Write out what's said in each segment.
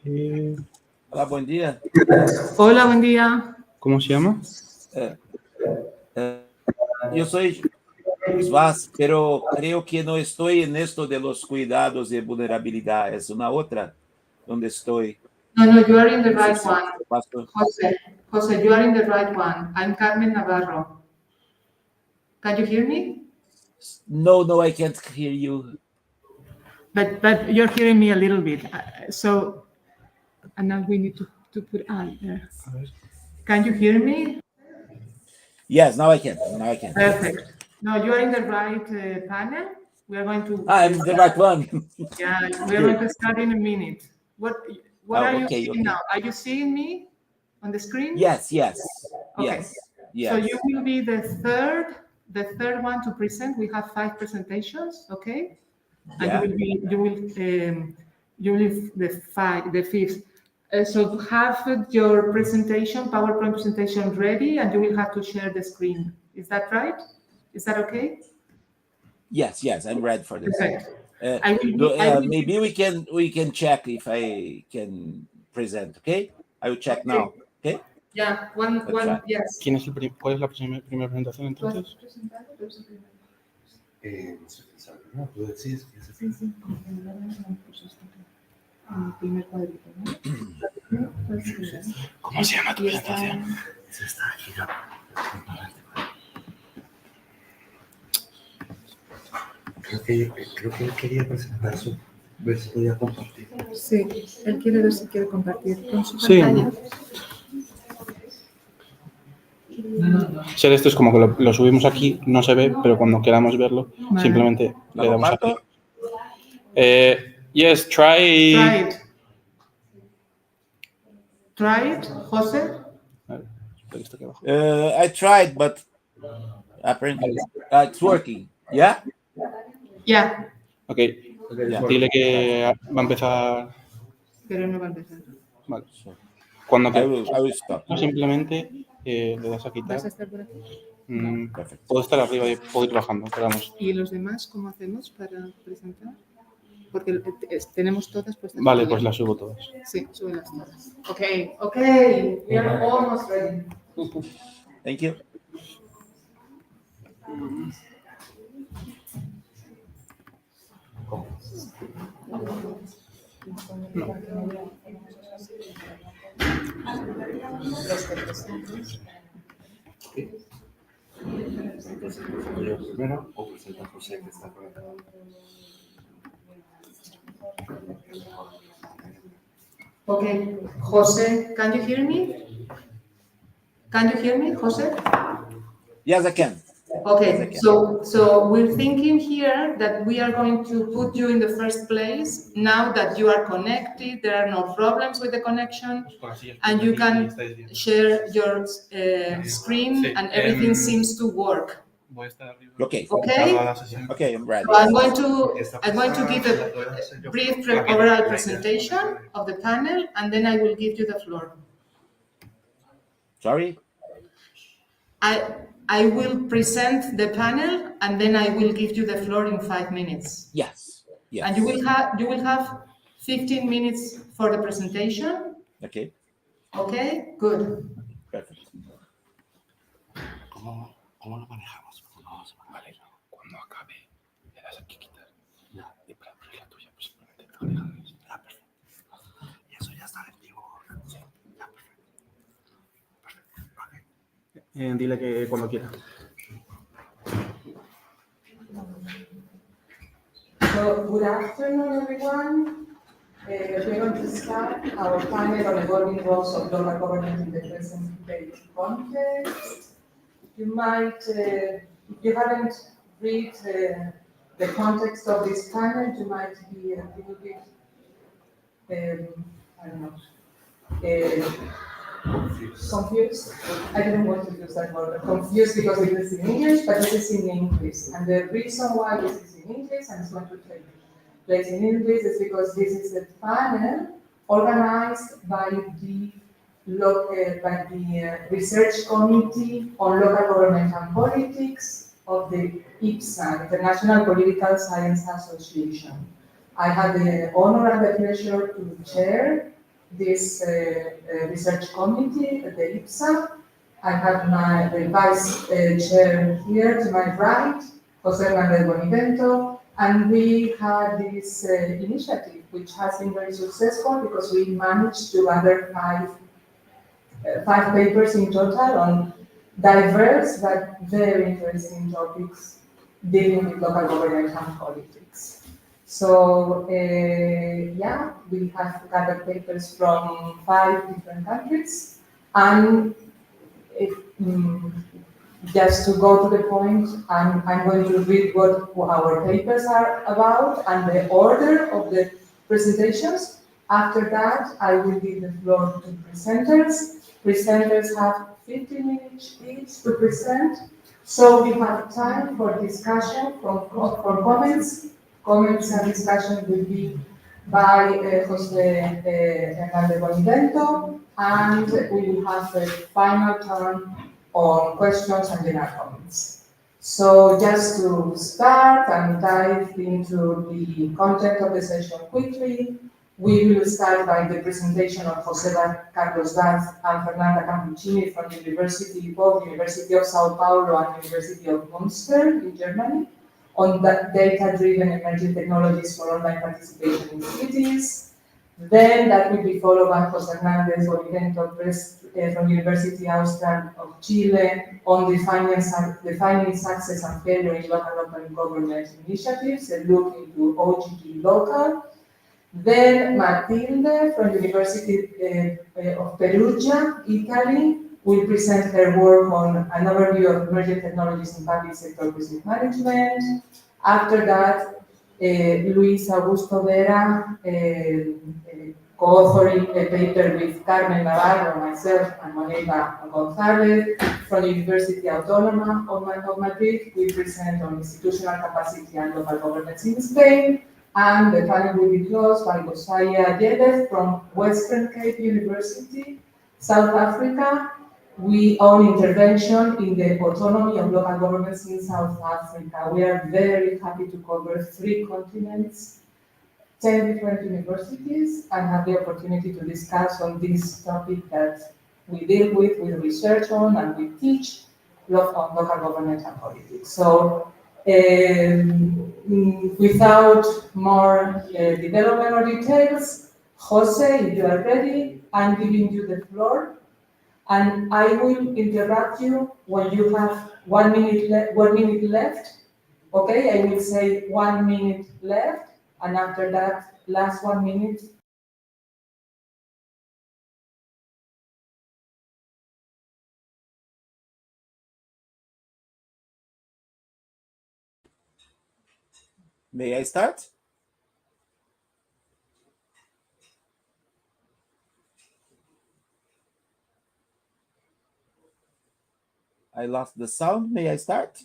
Hola, buen día. Hola, buen día. ¿Cómo se llama? Yo soy Luis Vaz, pero creo que no estoy en esto de los cuidados de vulnerabilidad. Es una otra donde estoy. No, you are in the right Sí, one. paso. José, you are in the right one. I'm Carmen Navarro. Can you hear me? No, I can't hear you. But you're hearing me a little bit. And now we need to put on there. Can you hear me? Yes, now I can. Perfect. No, you are in the right panel. We are going to. I'm the right one. Yeah, we are going to start in a minute. What are you seeing okay. now? Are you seeing me on the screen? Yes. Okay. Yes. So you will be the third one to present. We have 5 presentations, okay? Yeah. And you will be the fifth. So have your presentation, PowerPoint presentation ready, and you will have to share the screen. Is that right? Is that okay? Yes, I'm ready for this. Perfect. Maybe we can check if I can present, okay? I will check now, okay? Yeah, one, yes. ¿Cuál es la primera presentación entonces? No, tú decides que se Sí, el primer cuadrito, ¿no? ¿Cómo se llama tu presentación? se está GIGAPP. Creo que él quería presentar ver si podía compartir. Sí, él quiere ver si quiere compartir con su pantalla. Sí, esto es como que lo subimos aquí, no se ve, pero cuando queramos verlo, simplemente le damos aquí. Yes, try it. Try it, José. I tried, but apparently it's working. Yeah? Yeah. Ok. Dile que va a empezar. Pero no va a empezar. Vale. Cuando I will stop. simplemente le das a quitar. ¿Vas a estar por aquí? Perfecto. Puedo estar arriba y puedo ir bajando, pero vamos. ¿Y los demás cómo hacemos para presentar? Porque tenemos todas puestas. Vale, pues las subo todas. Sí, súbelas todas. Okay. We are almost ready. Thank you. Yo primero o presenta a José que está por acá. Okay, José, can you hear me? Can you hear me, José? Yes, I can. Okay, so we're thinking here that we are going to put you in the first place. Now that you are connected, there are no problems with the connection, and you can share your screen, and everything seems to work. Okay, I'm ready. So I'm going to give a brief overall presentation of the panel, and then I will give you the floor. Sorry? I will present the panel, and then I will give you the floor in 5 minutes. Yes. And you will have 15 minutes for the presentation. Okay. Okay, good. Perfect. ¿Cómo lo manejamos? Vale, cuando acabe, le das aquí quitar. Ya, y para abrir la tuya, pues simplemente te lo dejas. Ya, perfecto. Y eso ya está en vivo. Sí, ya, perfecto. Okay. Dile que cuando quiera. So, good afternoon, everyone. We're going to start our panel on evolving roles of local government in the present-day context. You might, if you haven't read the context of this panel, you might be a little bit, I don't know, confused. I didn't want to use that word, confused, because it is in English, but it is in English. And the reason why this is in English and it's going to take place in English is because this is a panel organized by the Research Committee on Local Government and Politics of the IPSA, International Political Science Association. I had the honor and the pleasure to chair this research committee, the IPSA. I have my vice chair here to my right, José Bonivento, and we had this initiative, which has been very successful because we managed to gather five papers in total on diverse but very interesting topics dealing with local government and politics. So, yeah, we have gathered papers from 5 different countries, and if, just to go to the point, I'm going to read what our papers are about and the order of the presentations. After that, I will give the floor to presenters. Presenters have 15 minutes each to present, so we have time for discussion, for comments. Comments and discussion will be by José Bonivento, and we will have a final turn on questions and general comments. So just to start and dive into the content of the session quickly, we will start by the presentation of José Carlos Vaz and Fernanda Campuccini from both University of Sao Paulo and University of Münster in Germany, on data-driven emerging technologies for online participation in cities. Then that will be followed by José Hernández Bonivento from University Austral of Chile on defining success and failure in local government initiatives, a look into OGG local. Then Matilde from University of Perugia, Italy, will present her work on an overview of emerging technologies in public sector risk management. After that, Luis Augusto Vera, co-authoring a paper with Carmen, Navarro, myself, and Moneda González from the University Autónoma of Madrid, will present on institutional capacity and local governance in Spain. And the panel will be closed by Gosaya Jedef from Western Cape University, South Africa. We own intervention in the autonomy of local governments in South Africa. We are very happy to cover 3 continents, 10 different universities, and have the opportunity to discuss on this topic that we deal with research on, and we teach on local government and politics. So, without more development or details, Jose, if you are ready, I'm giving you the floor. And I will interrupt you when you have 1 minute left. Okay, I will say 1 minute left, and after that, last 1 minute. May I start? I lost the sound. May I start?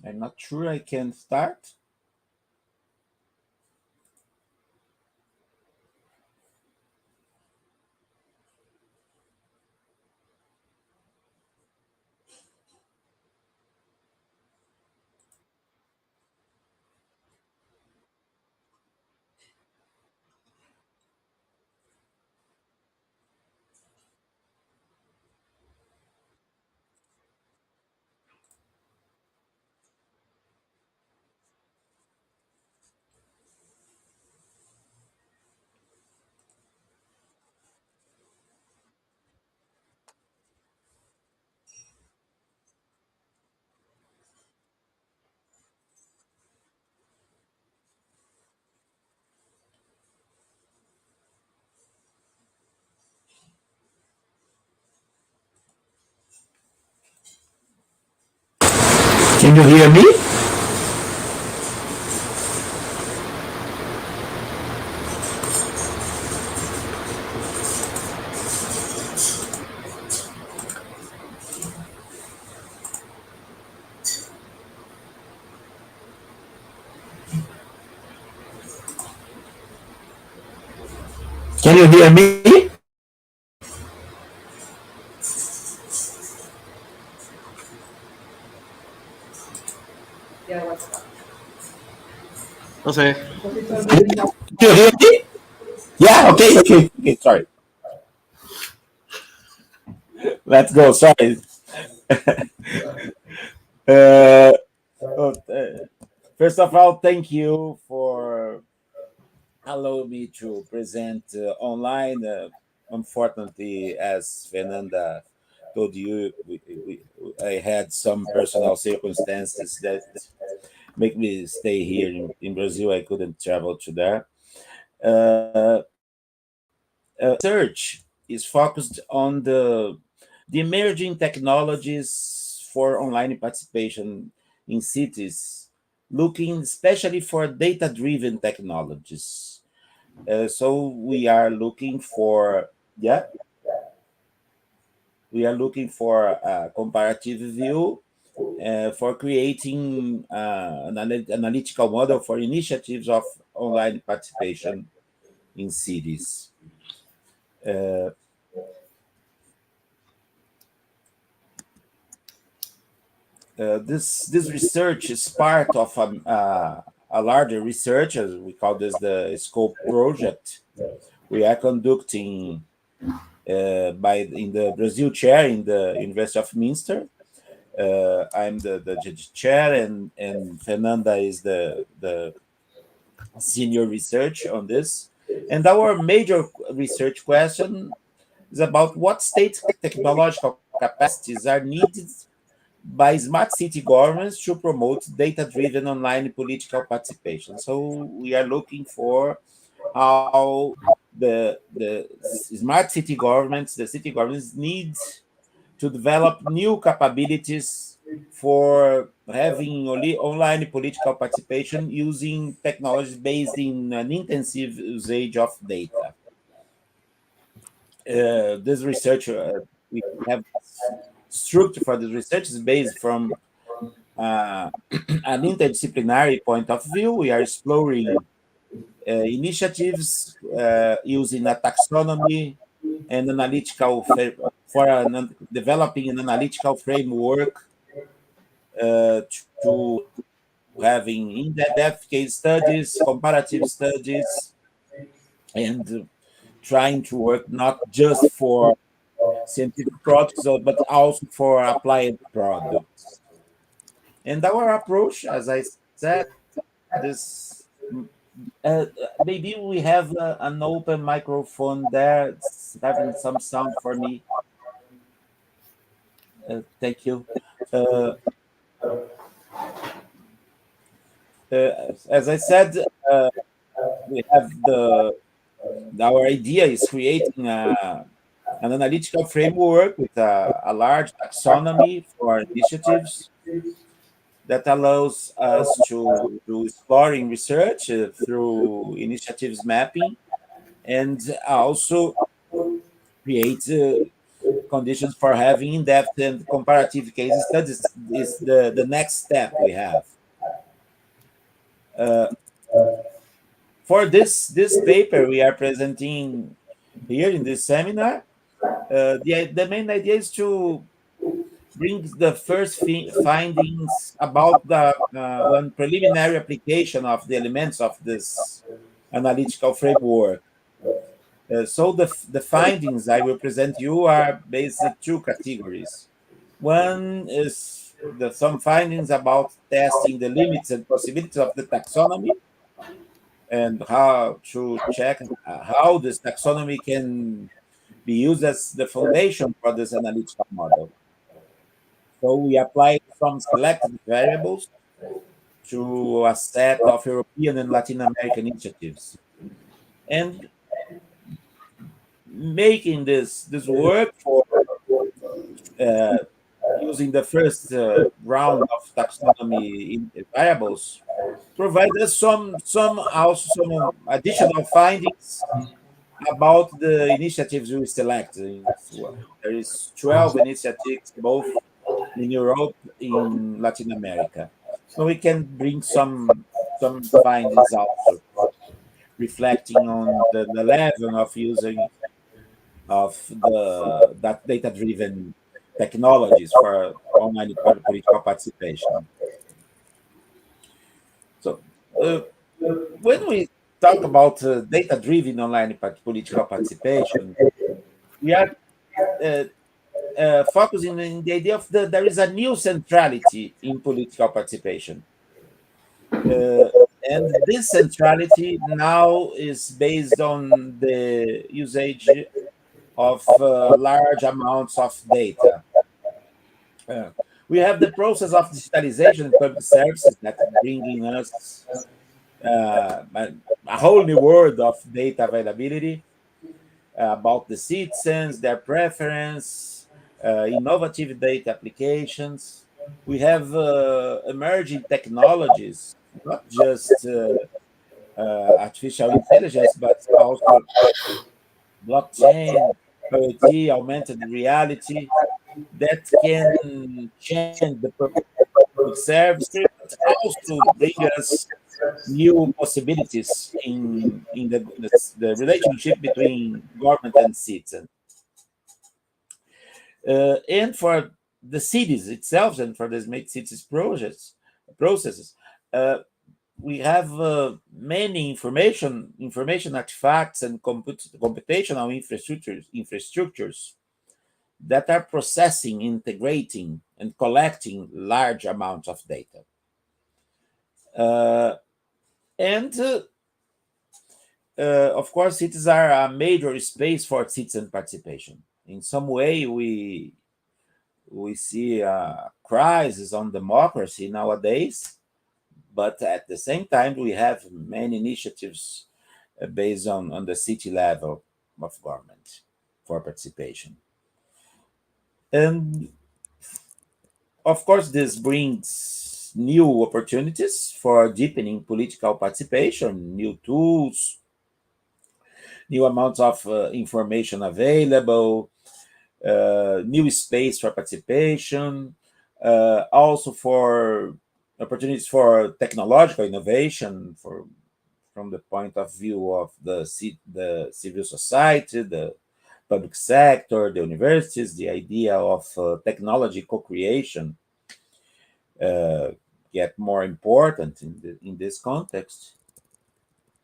I'm not sure I can start. Can you hear me? Can you hear me? Yeah, what's up? José, Can you hear me? Yeah, okay, sorry. Let's go, sorry. uh, First of all, thank you for allowing me to present online. Unfortunately, as Fernanda told you, I had some personal circumstances that make me stay here in Brazil. I couldn't travel to there. Uh, Research is focused on the emerging technologies for online participation in cities, looking especially for data-driven technologies. So we are looking for, yeah, we are looking for a comparative view for creating an analytical model for initiatives of online participation in cities. Uh, this research is part of a larger research, as we call this the scope project. We are conducting in the Brazil chair in the University of Minster. I'm the chair, and Fernanda is the senior research on this. And our major research question is about what state technological capacities are needed by smart city governments to promote data-driven online political participation. So we are looking for how the smart city governments, the city governments need to develop new capabilities for having online political participation using technologies based in an intensive usage of data. This research, we have structure for this research is based from an interdisciplinary point of view. We are exploring initiatives using a taxonomy and developing an analytical framework to having in-depth case studies, comparative studies, and trying to work not just for scientific products, but also for applied products. And our approach, as I said, is maybe we have an open microphone there. It's having some sound for me. Thank you. Uh, as I said, we have our idea is creating an analytical framework with a large taxonomy for initiatives that allows us to do exploring research through initiatives mapping, and also create conditions for having in-depth and comparative case studies is the next step we have. For this paper we are presenting here in this seminar, the main idea is to bring the first findings about the one preliminary application of the elements of this analytical framework. So the findings I will present you are basically two categories. One is some findings about testing the limits and possibilities of the taxonomy, and how to check how this taxonomy can be used as the foundation for this analytical model. So we applied some selected variables to a set of European and Latin American initiatives. And making this work for using the first round of taxonomy variables, provide us some additional findings about the initiatives we select. There is 12 initiatives, both in Europe, in Latin America. So we can bring some findings also, reflecting on the level of using of that data-driven technologies for online political participation. So when we talk about data-driven online political participation, we are uh, focusing on the idea of there is a new centrality in political participation. Uh, and this centrality now is based on the usage of large amounts of data. Uh, we have the process of digitalization in public services that bringing us a whole new world of data availability about the citizens, their preference, innovative data applications. We have emerging technologies, not just artificial intelligence, but also blockchain, IoT, augmented reality that can change the public service, but also bring us new possibilities in the relationship between government and citizen. And for the cities itself and for the smart cities processes, uh, we have many information artifacts and computational infrastructures that are processing, integrating, and collecting large amounts of data. And of course, cities are a major space for citizen participation. In some way, we see a crisis on democracy nowadays, but at the same time, we have many initiatives based on the city level of government for participation. And of course, this brings new opportunities for deepening political participation, new tools, new amounts of information available, new space for participation, also for opportunities for technological innovation from the point of view of the civil society, the public sector, the universities. The idea of technology co-creation get more important in this context,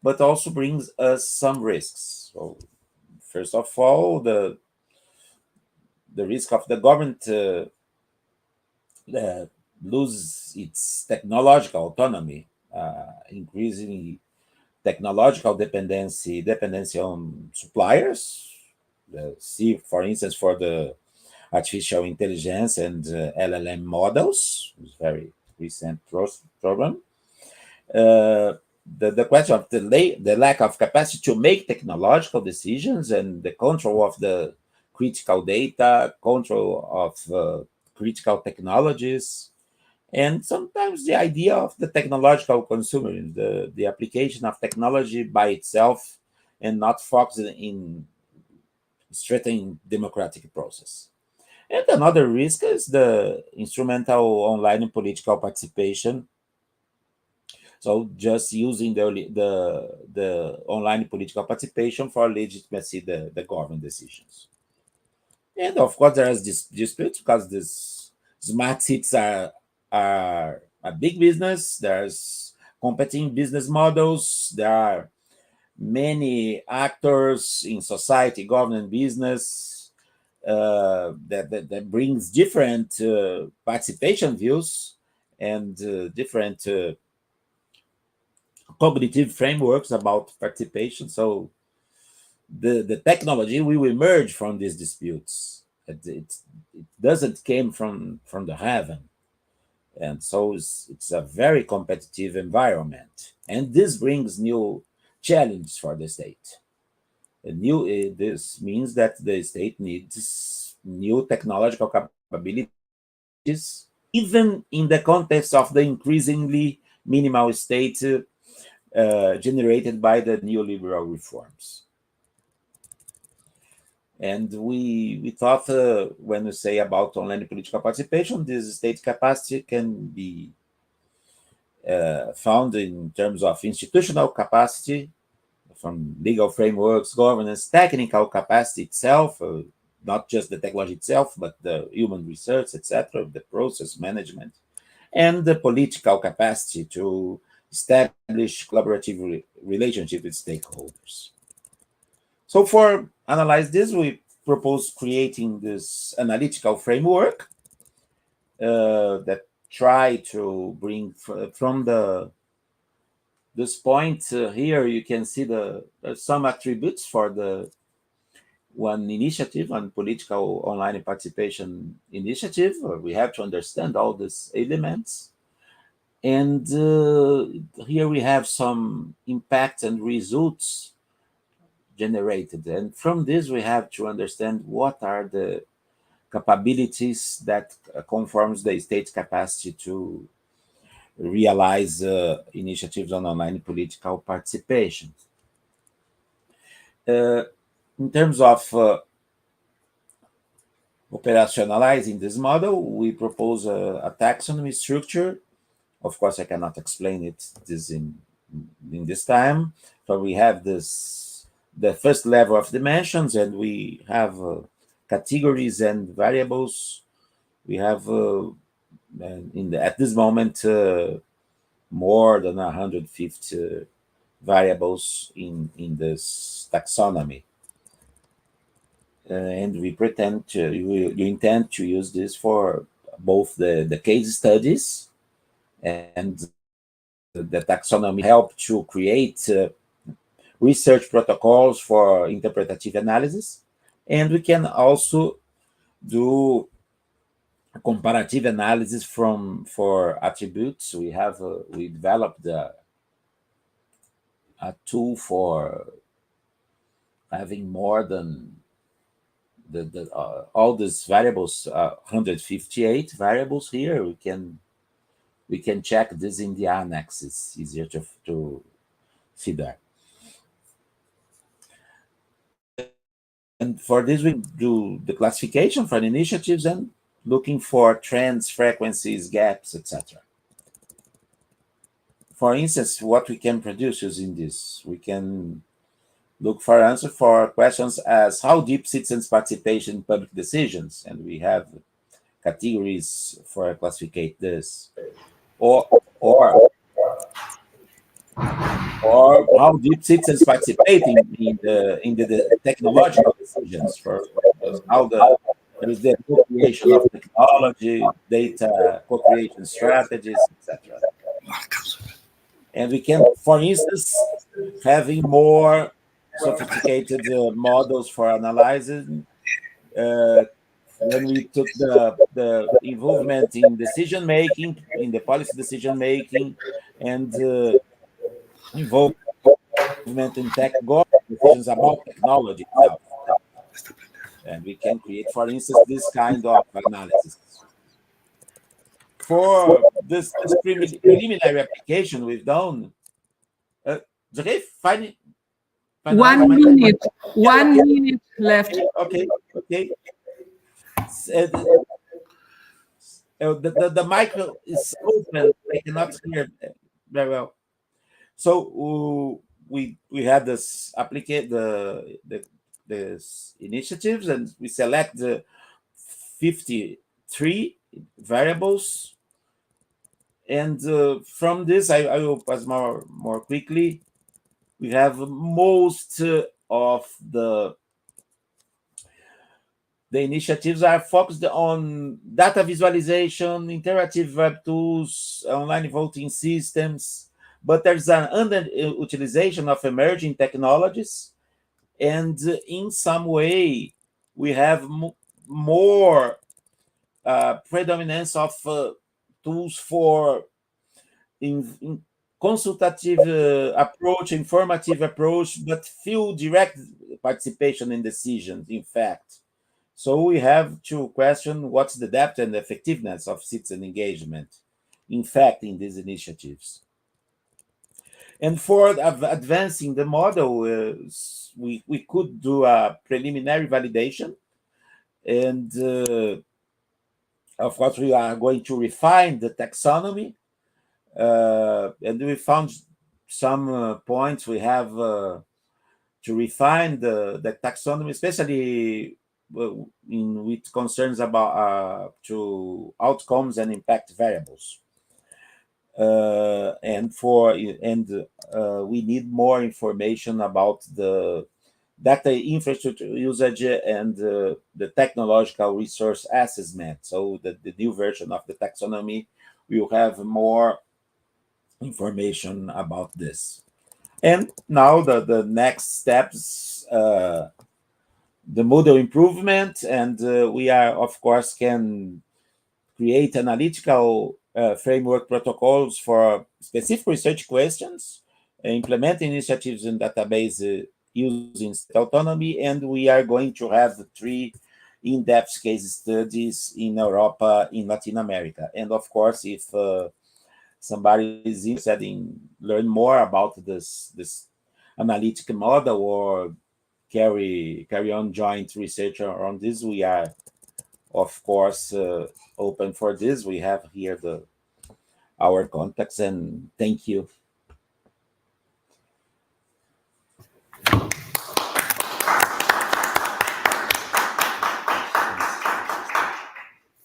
but also brings us some risks. So, first of all, the risk of the government lose its technological autonomy, increasing technological dependency on suppliers. See, for instance, for the artificial intelligence and LLM models, it's very recent problem. The question of the lack of capacity to make technological decisions and the control of the critical data, control of critical technologies, and sometimes the idea of the technological consumer, the application of technology by itself and not focusing in strengthening democratic process. And another risk is the instrumental online political participation. So just using the online political participation for legitimacy the government decisions. And of course, there is this dispute because these smart cities are a big business. There's competing business models. There are many actors in society, government, business that brings different participation views and different cognitive frameworks about participation. So the technology will emerge from these disputes. It doesn't came from the heaven, and so it's a very competitive environment, and this brings new challenges for the state. This means that the state needs new technological capabilities even in the context of the increasingly minimal state generated by the neoliberal reforms. And we thought when we say about online political participation, this state capacity can be found in terms of institutional capacity, from legal frameworks, governance, technical capacity itself, not just the technology itself, but the human research, etc., the process management, and the political capacity to establish collaborative relationship with stakeholders. So for analyze this, we propose creating this analytical framework that try to bring from this point here, you can see some attributes for the one initiative, one political online participation initiative. We have to understand all these elements. And here we have some impact and results generated. And from this, we have to understand what are the capabilities that conforms the state's capacity to realize initiatives on online political participation. In terms of operationalizing this model, we propose a taxonomy structure. Of course, I cannot explain this in this time. So we have the first level of dimensions, and we have categories and variables. We have at this moment more than 150 variables in this taxonomy. And we intend to use this for both the case studies, and the taxonomy help to create research protocols for interpretative analysis. And we can also do comparative analysis for attributes. We developed a tool for having more than all these variables, 158 variables here. We can check this in the annex. It's easier to see that. And for this, we do the classification for the initiatives and looking for trends, frequencies, gaps, etc. For instance, what we can produce using this, we can look for answer for questions as how deep citizens participate in public decisions, and we have categories for classify this, or how deep citizens participate in the technological decisions, for how there is the co-creation of technology, data co-creation strategies, etc. And we can, for instance, having more sophisticated models for analyzing. When we took the involvement in decision making, in the policy decision making, and involvement in tech government decisions about technology itself. And we can create, for instance, this kind of analysis. For this preliminary application we've done, José, fine. 1 minute. 1 minute left. Okay. The micro is open. I cannot hear very well. So we had this applicate this initiatives, and we select the 53 variables. And from this, I will pass more quickly. We have most of the initiatives are focused on data visualization, interactive web tools, online voting systems, but there's an underutilization of emerging technologies, and in some way we have more predominance of tools for in consultative approach, informative approach, but few direct participation in decisions, in fact. So we have to question what's the depth and effectiveness of citizen engagement, in fact, in these initiatives. And for advancing the model, we could do a preliminary validation. And of course, we are going to refine the taxonomy. And we found some points we have to refine the taxonomy, especially in with concerns about to outcomes and impact variables. And we need more information about the data infrastructure usage and the technological resource assessment. So the new version of the taxonomy will have more information about this. And now the next steps, the model improvement, and we are, of course, can create analytical framework protocols for specific research questions, implement initiatives in database using state autonomy, and we are going to have 3 in-depth case studies in Europa, in Latin America. And of course, if somebody is interested in learn more about this analytic model or carry on joint research on this, we are, of course, open for this. We have here our contacts, and thank you.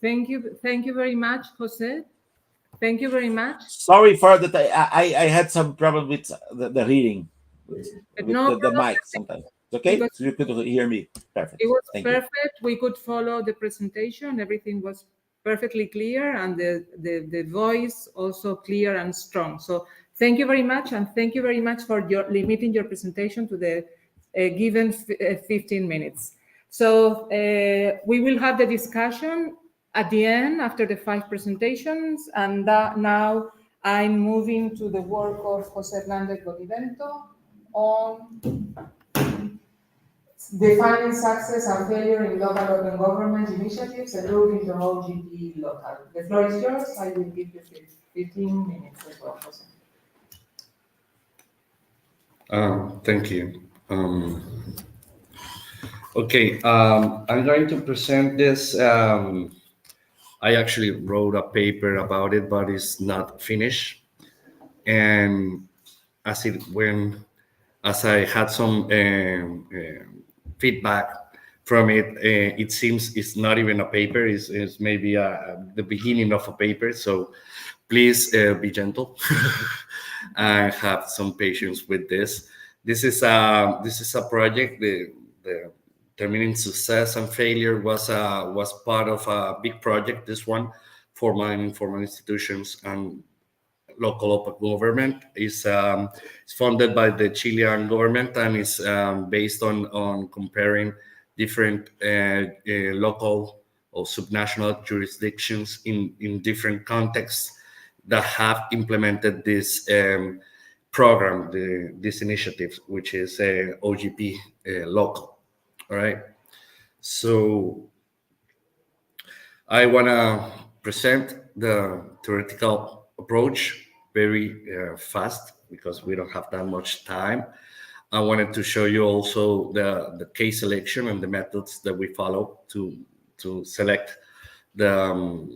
Thank you very much, Jose. Thank you very much. Sorry for that. I had some problem with the hearing, with the mic sometimes. Okay, so you could hear me. Perfect. It was Thank perfect. you. We could follow the presentation. Everything was perfectly clear, and the voice also clear and strong. So thank you very much, and thank you very much for limiting your presentation to the given 15 minutes. So we will have the discussion at the end after the 5 presentations, and now I'm moving to the work of Jose Hernández Bonivento on defining success and failure in local open government initiatives and moving to OGP local. The floor is yours. I will give you 15 minutes as well, Jose. Thank you. Okay, I'm going to present this. I actually wrote a paper about it, but it's not finished. And as I had some feedback from it, it seems it's not even a paper. It's maybe the beginning of a paper. So please be gentle and have some patience with this. This is a project. The determining success and failure was part of a big project. This one, formal and informal institutions and local open government, is funded by the Chilean government and is based on comparing different local or subnational jurisdictions in different contexts that have implemented this program, this initiative, which is OGP local. All right. So I want to present the theoretical approach very fast because we don't have that much time. I wanted to show you also the case selection and the methods that we follow to select the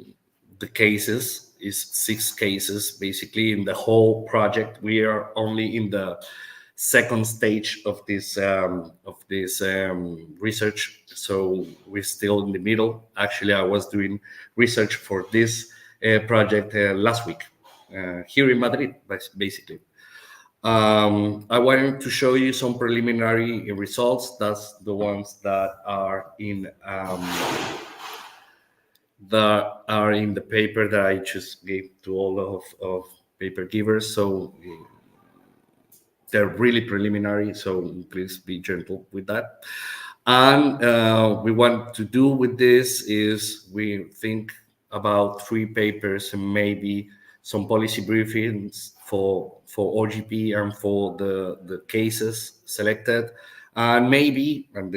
cases. Is 6 cases basically in the whole project. We are only in the second stage of this research, so we're still in the middle. Actually, I was doing research for this project last week here in Madrid, basically. I wanted to show you some preliminary results. That's the ones that are in the paper that I just gave to all of paper givers. So they're really preliminary, so please be gentle with that. And we want to do with this is we think about 3 papers and maybe some policy briefings for OGP and for the cases selected, and maybe, and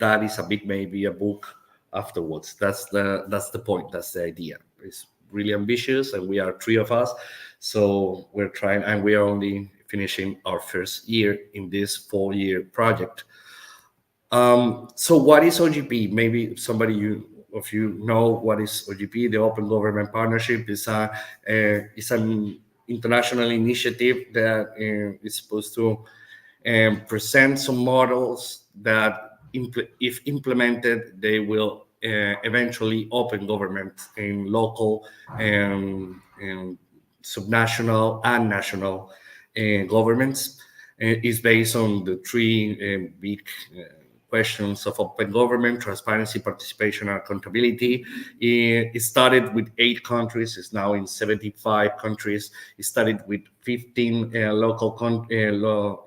that is a big, maybe a book afterwards. That's the point. That's the idea. It's really ambitious, and we are 3 of us, so we're trying, and we are only finishing our first year in this 4-year project. So what is OGP? Maybe somebody of you know what is OGP. The Open Government Partnership is an international initiative that is supposed to present some models that, if implemented, they will eventually open government in local, subnational, and national governments. It's based on the 3 big questions of open government: transparency, participation, and accountability. It started with 8 countries. It's now in 75 countries. It started with 15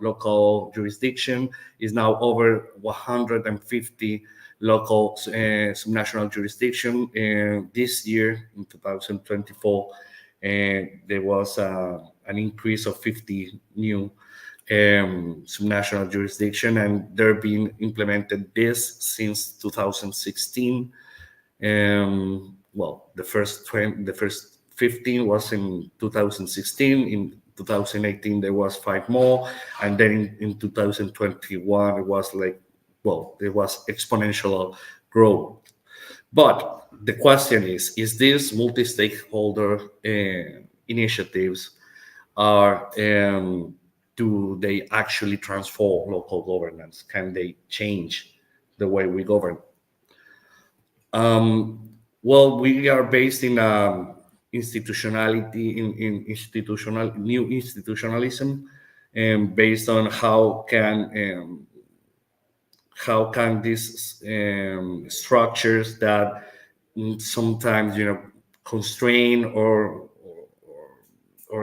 local jurisdiction. It's now over 150 local subnational jurisdiction. This year, in 2024, there was an increase of 50 new subnational jurisdiction, and they're being implemented this since 2016. Well, the first 15 was in 2016. In 2018 there was 5 more, and then in 2021 it was like, well, there was exponential growth. But the question is this multi-stakeholder initiatives are do they actually transform local governance? Can they change the way we govern? Well, we are based in institutionality, in new institutionalism, and based on how can these structures that sometimes constrain or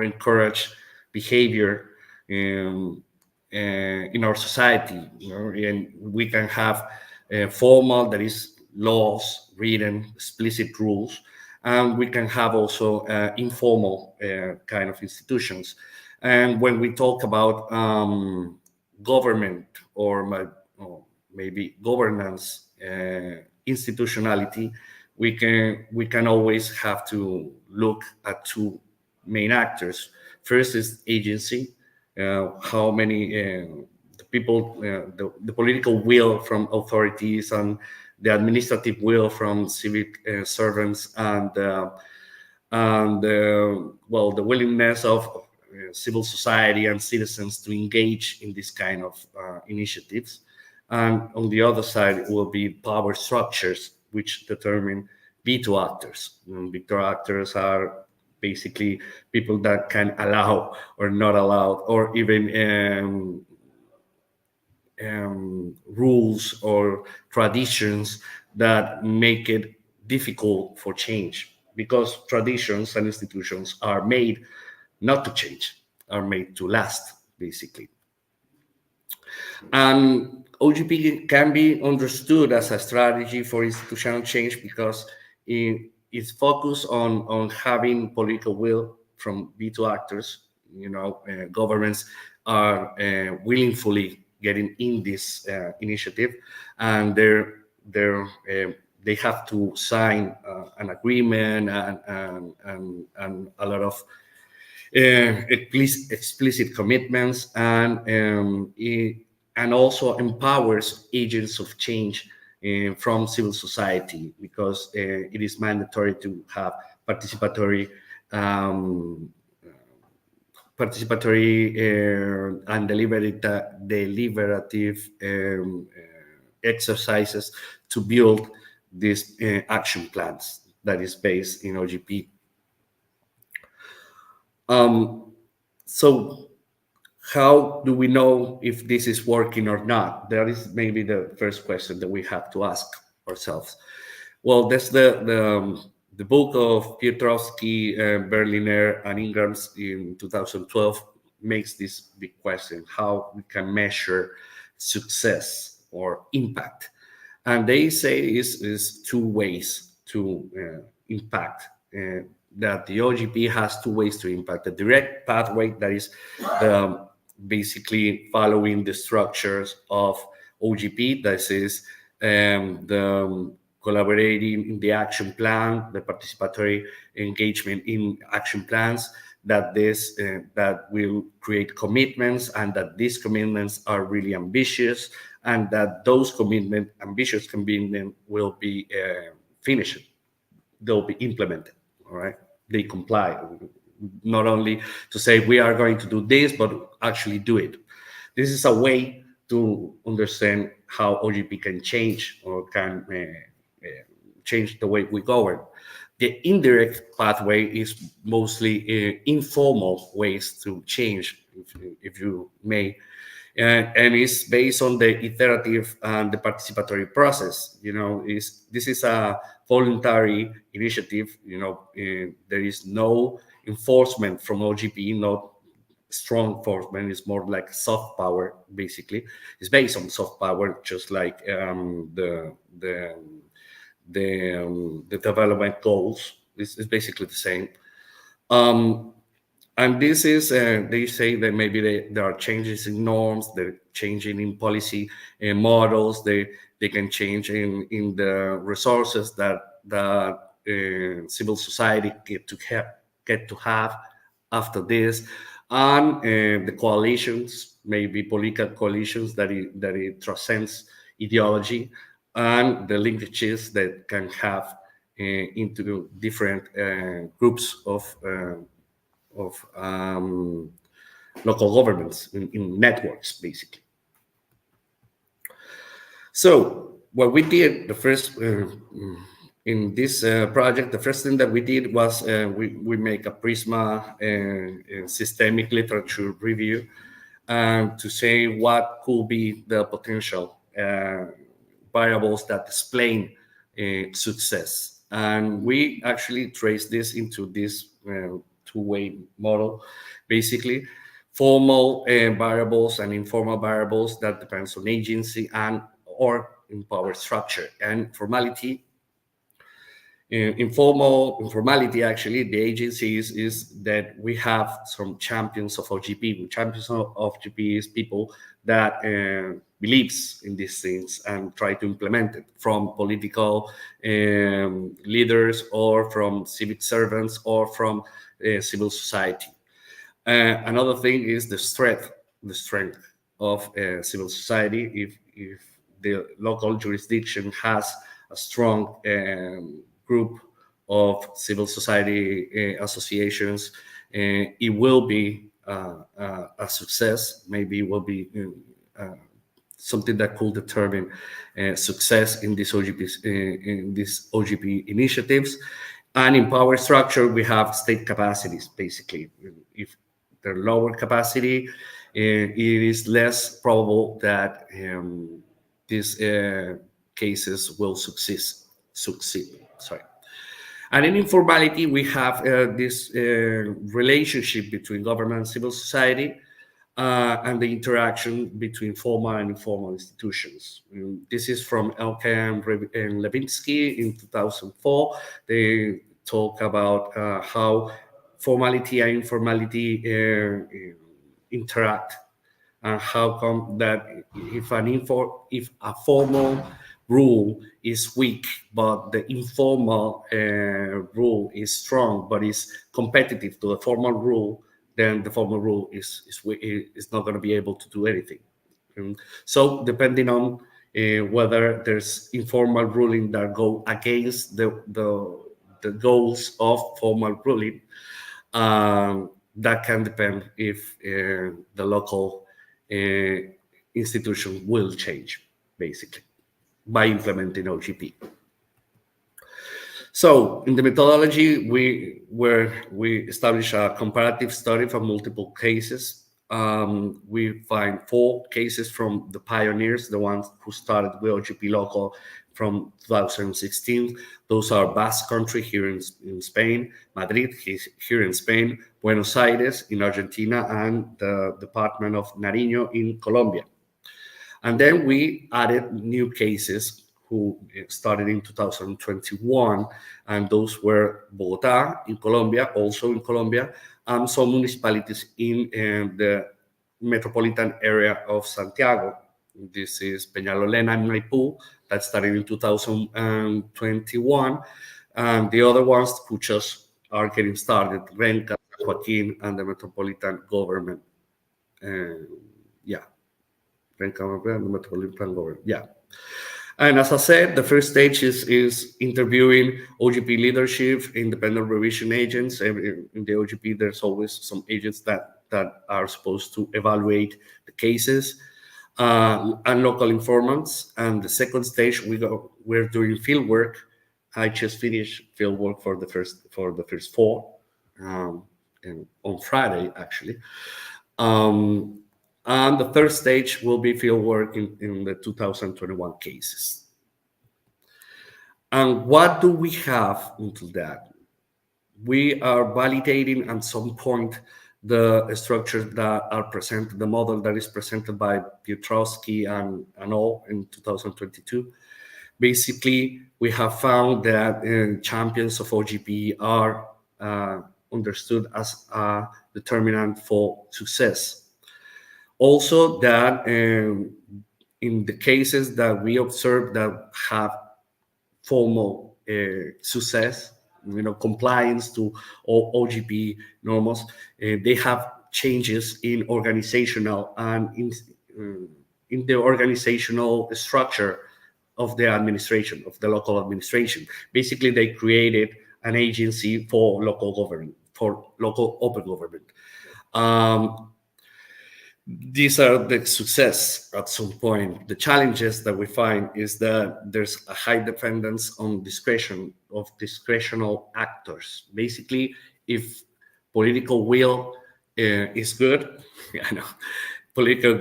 encourage behavior in our society, and we can have formal, that is laws, written, explicit rules, and we can have also informal kind of institutions. And when we talk about government or maybe governance institutionality, we can always have to look at 2 main actors. First is agency. How many people, the political will from authorities and the administrative will from civic servants, and well, the willingness of civil society and citizens to engage in this kind of initiatives. And on the other side will be power structures, which determine veto actors. Veto actors are basically people that can allow or not allow, or even rules or traditions that make it difficult for change, because traditions and institutions are made not to change, are made to last, basically. And OGP can be understood as a strategy for institutional change because it's focused on having political will from veto actors. Governments are willingly getting in this initiative, and they have to sign an agreement and a lot of explicit commitments, and also empowers agents of change from civil society, because it is mandatory to have participatory and deliberative exercises to build these action plans that is based in OGP. So how do we know if this is working or not? That is maybe the first question that we have to ask ourselves. Well, that's the book of Piotrowski, Berliner, and Ingrams in 2012 makes this big question: how we can measure success or impact. And they say is 2 ways to impact. That the OGP has 2 ways to impact: the direct pathway, that is basically following the structures of OGP, that is the collaborating in the action plan, the participatory engagement in action plans, that that will create commitments, and that these commitments are really ambitious, and that those ambitious commitments will be finished. They'll be implemented, all right? They comply. Not only to say we are going to do this, but actually do it. This is a way to understand how OGP can change or can change the way we govern. The indirect pathway is mostly informal ways to change, if you may, and it's based on the iterative and the participatory process. This is a voluntary initiative. There is no enforcement from OGP, not strong enforcement. It's more like soft power, basically. It's based on soft power, just like the development goals. It's basically the same. And this is, they say that maybe there are changes in norms, they're changing in policy models, they can change in the resources that civil society get to have after this, and the coalitions, maybe political coalitions that it transcends ideology, and the linkages that can have into different groups of local governments in networks, basically. So what we did, the first in this project, the first thing that we did was we make a PRISMA systemic literature review to say what could be the potential variables that explain success. And we actually trace this into this two-way model, basically. Formal variables and informal variables that depends on agency and or in power structure. And formality, informality, actually, the agency is that we have some champions of OGP. Champions of OGP is people that believes in these things and try to implement it, from political leaders or from civic servants or from civil society. Another thing is the strength of civil society. If the local jurisdiction has a strong group of civil society associations, it will be a success. Maybe it will be something that could determine success in these OGP initiatives. And in power structure, we have state capacities, basically. If they're lower capacity, it is less probable that these cases will succeed. Sorry. And in informality, we have this relationship between government and civil society, and the interaction between formal and informal institutions. This is from Elkan and Levinsky in 2004. They talk about how formality and informality interact, and how come that if a formal rule is weak, but the informal rule is strong, but is competitive to the formal rule, then the formal rule is not going to be able to do anything. So depending on whether there's informal ruling that go against the goals of formal ruling, that can depend if the local institution will change, basically, by implementing OGP. So in the methodology, we establish a comparative study from multiple cases. We find 4 cases from the pioneers, the ones who started with OGP local from 2016. Those are Basque Country here in Spain, Madrid here in Spain, Buenos Aires in Argentina, and the Department of Nariño in Colombia. And then we added new cases who started in 2021, and those were Bogotá in Colombia, also in Colombia, and some municipalities in the metropolitan area of Santiago This is Peñalolena and Maipú, that started in 2021. And the other ones who just are getting started, Renca, Joaquin, and the Metropolitan Government. Renca and the Metropolitan Government, And as I said, the first stage is interviewing OGP leadership, independent revision agents. In the OGP, there's always some agents that are supposed to evaluate the cases, and local informants. And the second stage, we're doing field work. I just finished field work for the first 4, and on Friday actually. And the third stage will be field work in the 2021 cases. And what do we have until that? We are validating at some point the structures that are presented, the model that is presented by Piotrowski and all in 2022. Basically, we have found that champions of OGP are understood as a determinant for success. Also, that in the cases that we observe that have formal success, compliance to OGP norms, they have changes in organizational and in the organizational structure of the administration, of the local administration. Basically, they created an agency for local government, for local open government. These are the success at some point. The challenges that we find is that there's a high dependence on discretion of discretional actors. Basically, if political will is good, political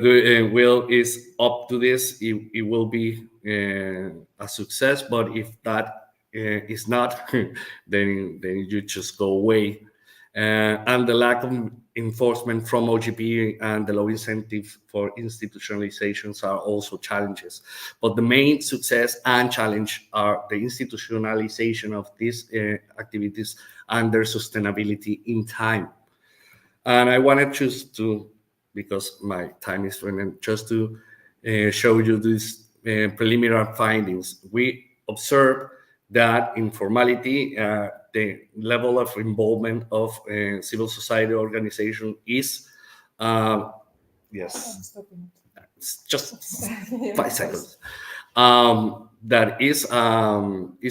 will is up to this, it will be a success. But if that is not, then you just go away. And the lack of enforcement from OGP and the low incentive for institutionalizations are also challenges. But the main success and challenge are the institutionalization of these activities and their sustainability in time. And I wanted just to, because my time is running, just to show you these preliminary findings. We observed that informality, the level of involvement of civil society organization is, yes, just 5 seconds. That is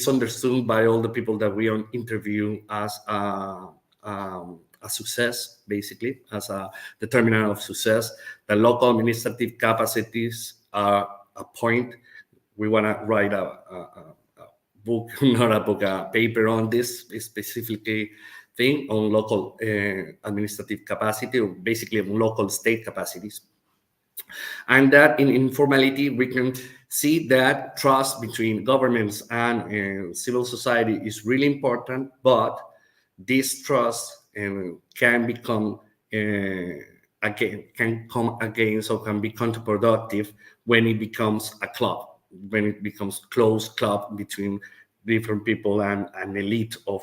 understood by all the people that we interview as a success, basically, as a determinant of success. The local administrative capacities are a point. We want to write a book, not a book, a paper on this specifically thing on local administrative capacity, or basically on local state capacities. And that in informality, we can see that trust between governments and civil society is really important, but this trust can become so can be counterproductive when it becomes a club, when it becomes closed club between different people and an elite of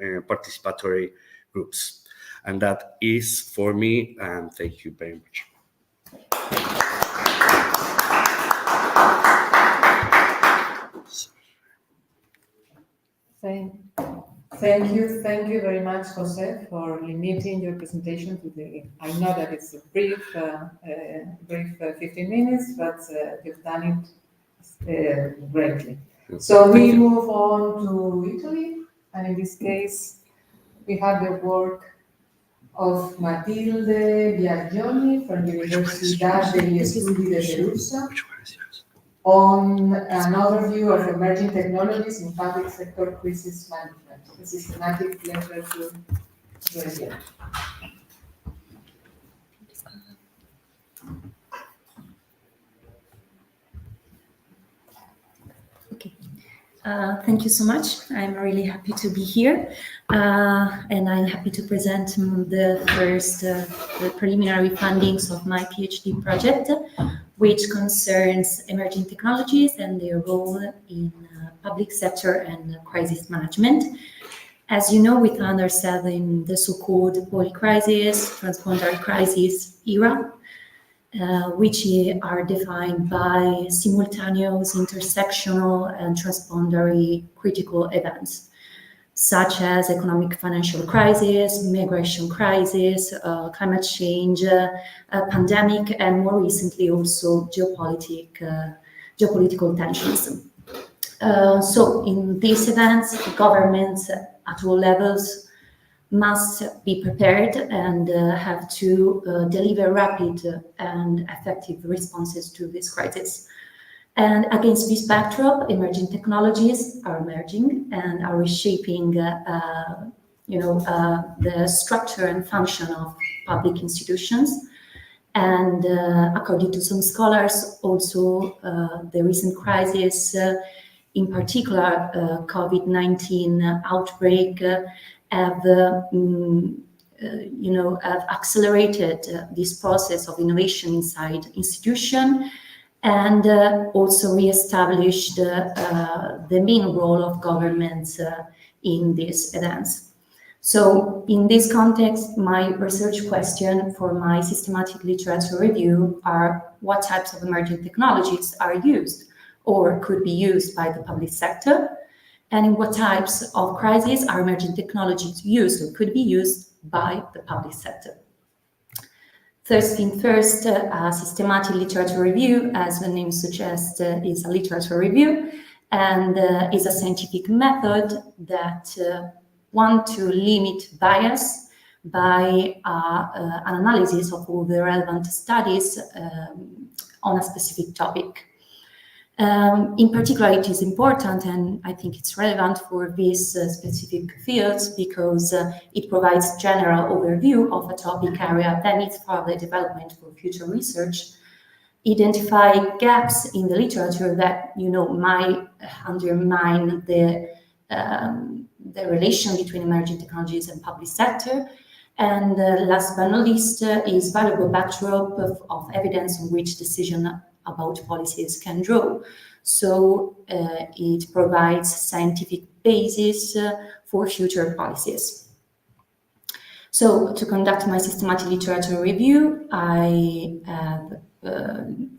participatory groups. And that is for me, and thank you very much. Thank you very much, Jose, for limiting your presentation to I know that it's a brief 15 minutes, but you've done it greatly. So we move on to Italy, and in this case, we have the work of Matilde Biagioni from Universidad degli Studi di Perugia on an overview of emerging technologies in public sector crisis management. A systematic pleasure to be here. Okay. Thank you so much. I'm really happy to be here, and I'm happy to present the first the preliminary findings of my PhD project, which concerns emerging technologies and their role in public sector and crisis management. As you know, we found ourselves in the so-called polycrisis, transboundary crisis era, which are defined by simultaneous, intersectional, and transboundary critical events, such as economic financial crisis, migration crisis, climate change, pandemic, and more recently also geopolitical tensions. So in these events, governments at all levels must be prepared and have to deliver rapid and effective responses to this crisis. And against this backdrop, emerging technologies are emerging and are reshaping, the structure and function of public institutions. And according to some scholars, also the recent crisis, in particular COVID-19 outbreak, have accelerated this process of innovation inside institution, and also re-established the main role of governments in these events. So in this context, my research question for my systematic literature review are: what types of emerging technologies are used or could be used by the public sector? And in what types of crises are emerging technologies used or could be used by the public sector? First thing first, a systematic literature review, as the name suggests, is a literature review, and is a scientific method that wants to limit bias by an analysis of all the relevant studies on a specific topic. In particular, it is important, and I think it's relevant for these specific fields, because it provides general overview of a topic area that needs further development for future research, identify gaps in the literature that might undermine the relation between emerging technologies and public sector, and last but not least is valuable backdrop of evidence on which decision about policies can draw. So it provides scientific basis for future policies. So to conduct my systematic literature review, I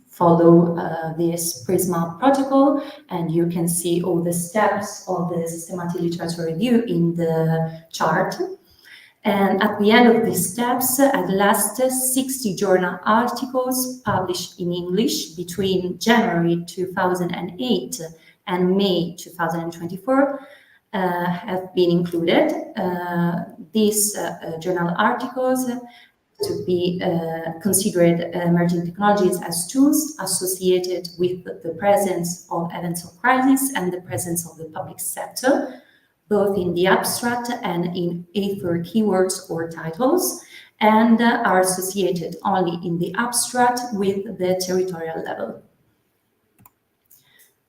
follow this PRISMA protocol, and you can see all the steps of the systematic literature review in the chart. And at the end of these steps, at last, 60 journal articles published in English between January 2008 and May 2024 have been included. These journal articles to be considered emerging technologies as tools associated with the presence of events of crisis and the presence of the public sector, both in the abstract and in author keywords or titles, and are associated only in the abstract with the territorial level.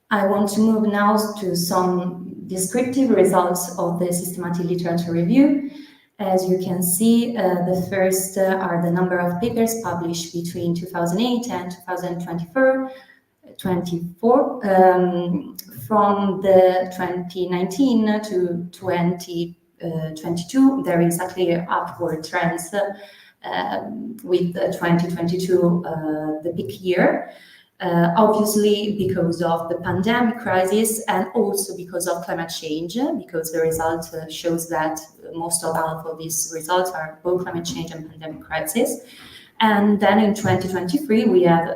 I want to move now to some descriptive results of the systematic literature review. As you can see, the first are the number of papers published between 2008 and 2024. From the 2019 to 2022, there is actually upward trends with 2022 the peak year. Obviously because of the pandemic crisis and also because of climate change, because the result shows that most of these results are both climate change and pandemic crisis. And then in 2023, we have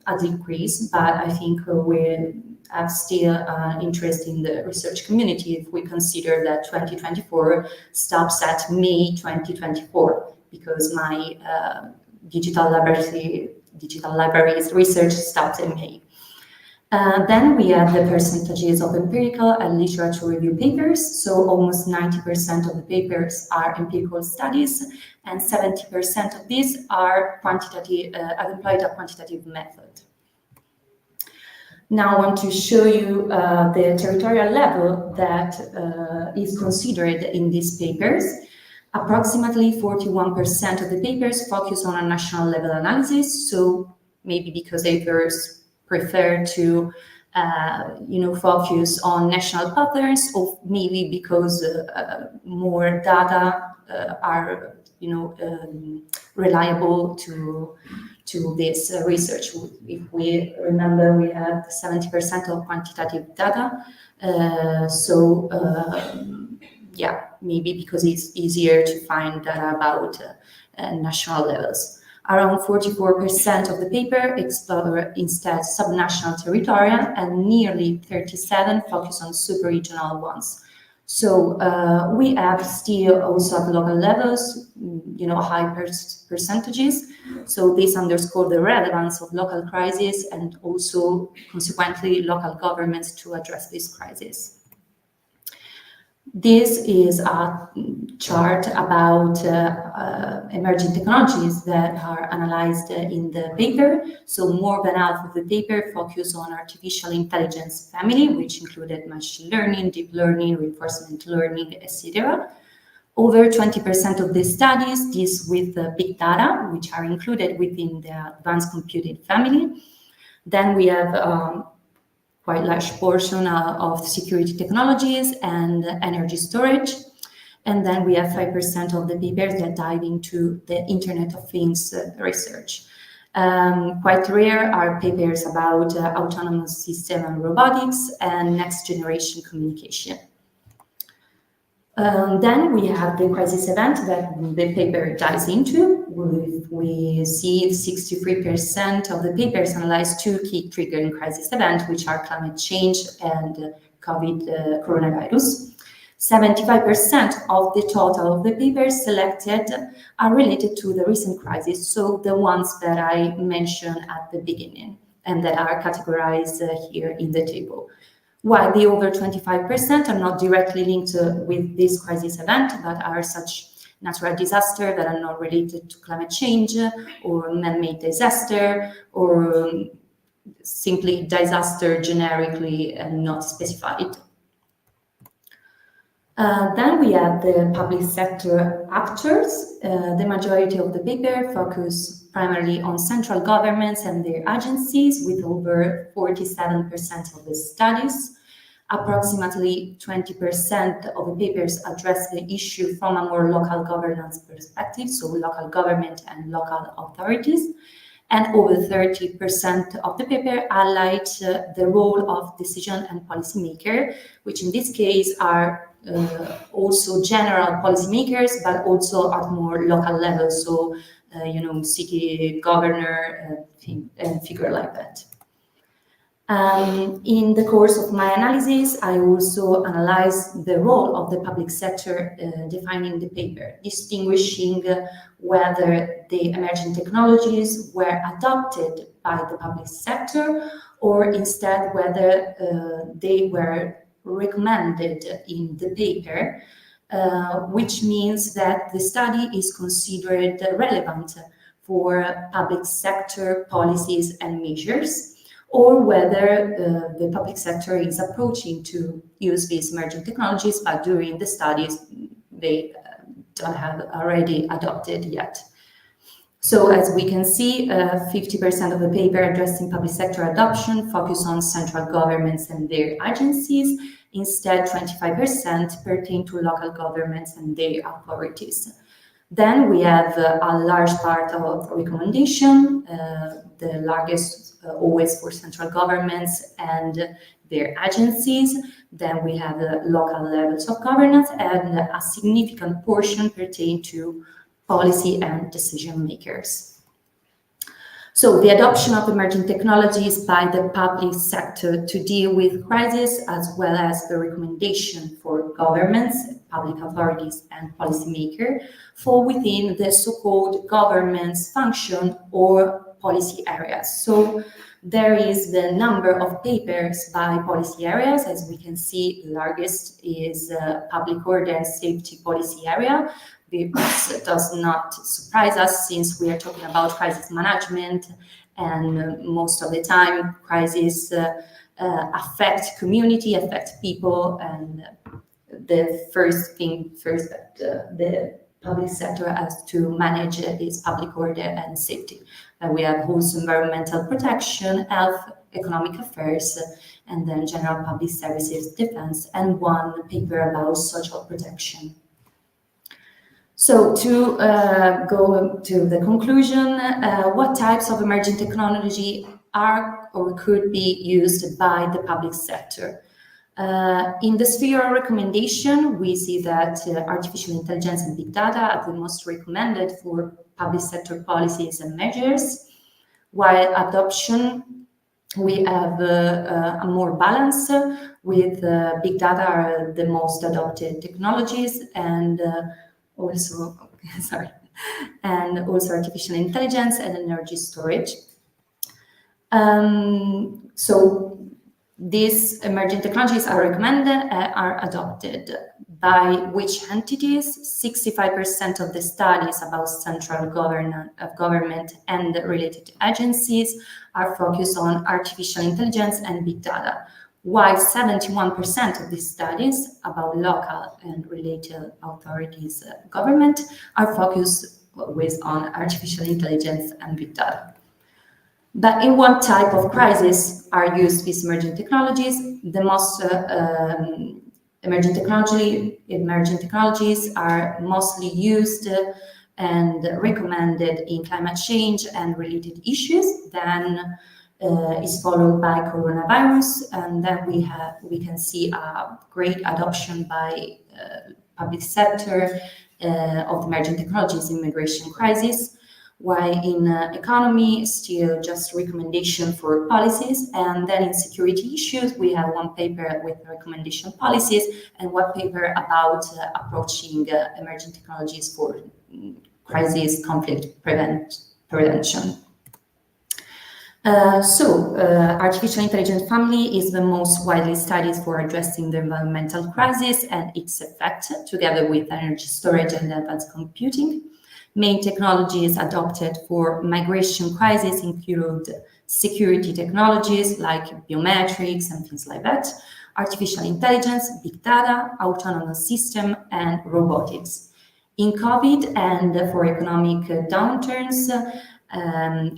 a decrease, but I think we have still interest in the research community if we consider that 2024 stops at May 2024, because my digital libraries research stopped in May. Then we have the percentages of empirical and literature review papers. So almost 90% of the papers are empirical studies, and 70% of these are quantitative, have employed a quantitative method. Now I want to show you the territorial level that is considered in these papers. Approximately 41% of the papers focus on a national level analysis. So maybe because authors prefer to, focus on national patterns, or maybe because more data are, reliable to to this research. If we remember, we have 70% of quantitative data. Yeah, maybe because it's easier to find data about national levels. Around 44% of the paper explore instead subnational territorial, and nearly 37% focus on super-regional ones. So we have still also at local levels, high percentages. So this underscores the relevance of local crises and also consequently local governments to address this crisis. This is a chart about emerging technologies that are analyzed in the paper. So more than half of the paper focus on artificial intelligence family, which included machine learning, deep learning, reinforcement learning, etc. Over 20% of the studies deal with big data, which are included within the advanced computing family. Then we have quite large portion of security technologies and energy storage. And then we have 5% of the papers that dive into the Internet of Things research. Quite rare are papers about autonomous system and robotics and next generation communication. Then we have the crisis event that the paper dives into. We see 63% of the papers analyze two key triggering crisis events, which are climate change and coronavirus. 75% of the total of the papers selected are related to the recent crisis, so the ones that I mentioned at the beginning and that are categorized here in the table. While the over 25% are not directly linked with this crisis event, but are such natural disasters that are not related to climate change or man-made disaster or simply disaster generically and not specified. Then we have the public sector actors. The majority of the paper focus primarily on central governments and their agencies, with over 47% of the studies. Approximately 20% of the papers address the issue from a more local governance perspective, so local government and local authorities. And over 30% of the paper highlight the role of decision and policymaker, which in this case are also general policymakers, but also at more local level, so city governor and figure like that. In the course of my analysis, I also analyzed the role of the public sector defining the paper, distinguishing whether the emerging technologies were adopted by the public sector or instead whether they were recommended in the paper, which means that the study is considered relevant for public sector policies and measures, or whether the public sector is approaching to use these emerging technologies, but during the studies they don't have already adopted yet. So as we can see, 50% of the paper addressing public sector adoption focus on central governments and their agencies. Instead, 25% pertain to local governments and their authorities. Then we have a large part of recommendation, the largest always for central governments and their agencies. Then we have the local levels of governance, and a significant portion pertain to policy and decision makers. So the adoption of emerging technologies by the public sector to deal with crisis, as well as the recommendation for governments, public authorities, and policymakers, fall within the so-called government's function or policy areas. So there is the number of papers by policy areas. As we can see, the largest is public order and safety policy area. This does not surprise us since we are talking about crisis management, and most of the time crises affect community, affect people, and the first that the public sector has to manage is public order and safety. We have also environmental protection, health, economic affairs, and then general public services, defense, and one paper about social protection. So to go to the conclusion, what types of emerging technology are or could be used by the public sector? In the sphere of recommendation, we see that artificial intelligence and big data are the most recommended for public sector policies and measures, while adoption, we have a more balance with big data are the most adopted technologies and also, sorry, and also artificial intelligence and energy storage. So these emerging technologies are recommended, are adopted by which entities? 65% of the studies about central government and related agencies are focused on artificial intelligence and big data, while 71% of these studies about local and related authorities, government, are focused always on artificial intelligence and big data. But in what type of crisis are used these emerging technologies? The most emerging technologies are mostly used and recommended in climate change and related issues. Then is followed by coronavirus, and then we can see a great adoption by public sector of emerging technologies in migration crisis. While in economy, still just recommendation for policies, and then in security issues, we have one paper with recommendation policies and one paper about approaching emerging technologies for crisis conflict prevention. Artificial intelligence family is the most widely studied for addressing the environmental crisis and its effect, together with energy storage and advanced computing. Main technologies adopted for migration crisis include security technologies like biometrics and things like that, artificial intelligence, big data, autonomous system, and robotics. In COVID and for economic downturns,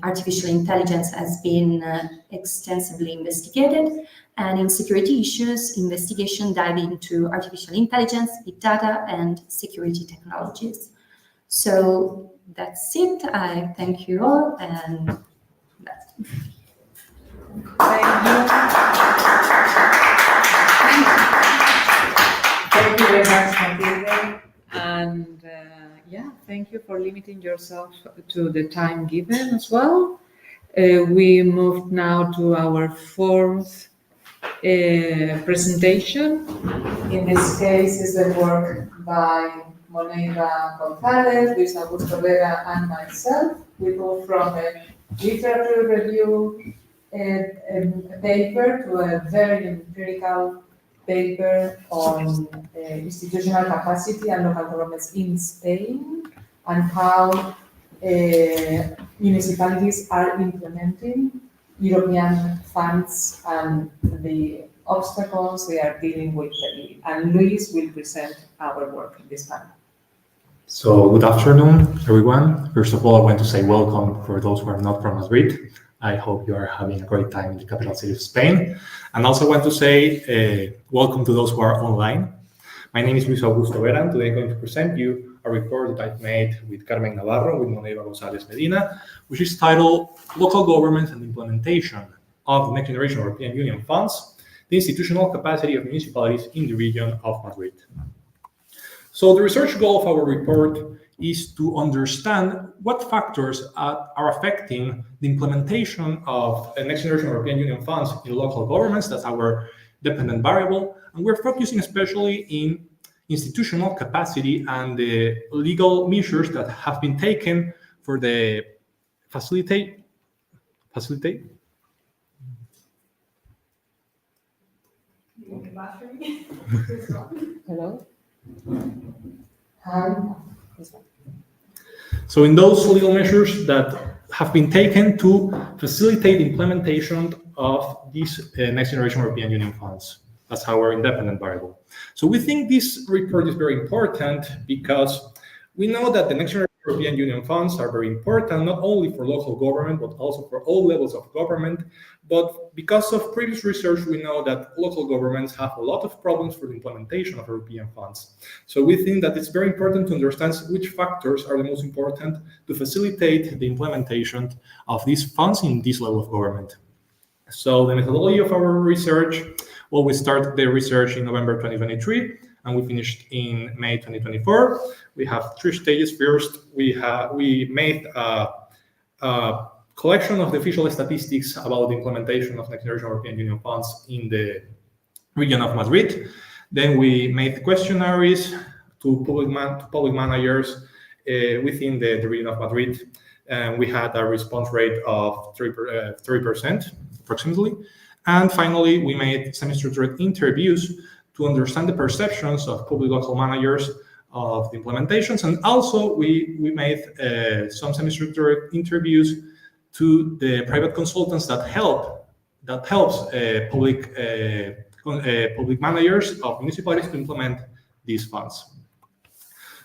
artificial intelligence has been extensively investigated, and in security issues, investigation dive into artificial intelligence, big data, and security technologies. So that's it. I thank you all, and that's it. Thank you very much, Matilde. And yeah, thank you for limiting yourself to the time given as well. We move now to our fourth presentation. In this case, is the work by Moneira González, Luis Augusto Vera, and myself. We go from a literature review paper to a very empirical paper on institutional capacity and local governments in Spain, and how municipalities are implementing European funds and the obstacles they are dealing with. And Luis will present our work in this panel. So good afternoon, everyone. First of all, I want to say welcome for those who are not from Madrid. I hope you are having a great time in the capital city of Spain. And also want to say welcome to those who are online. My name is Luis Augusto Vera, and today I'm going to present you a report that I've made with Carmen Navarro, with Moneira González Medina, which is titled Local Government and Implementation of Next Generation European Union Funds, the Institutional Capacity of Municipalities in the Region of Madrid. So the research goal of our report is to understand what factors are affecting the implementation of Next Generation European Union funds in local governments. That's our dependent variable. And we're focusing especially in institutional capacity and the legal measures that have been taken for the facilitate. Hello? So in those legal measures that have been taken to facilitate the implementation of these Next Generation European Union funds. That's our independent variable. So we think this report is very important because we know that the Next Generation European Union funds are very important, not only for local government, but also for all levels of government. But because of previous research, we know that local governments have a lot of problems for the implementation of European funds. So we think that it's very important to understand which factors are the most important to facilitate the implementation of these funds in this level of government. So the methodology of our research, well, we started the research in November 2023, and we finished in May 2024. We have 3 stages. First, we made a collection of the official statistics about the implementation of Next Generation European Union funds in the region of Madrid. Then we made questionnaires to public managers within the region of Madrid. And we had a response rate of 3% approximately. And finally, we made semi-structured interviews to understand the perceptions of public local managers of the implementations. And also we made some semi-structured interviews to the private consultants that helps public managers of municipalities to implement these funds.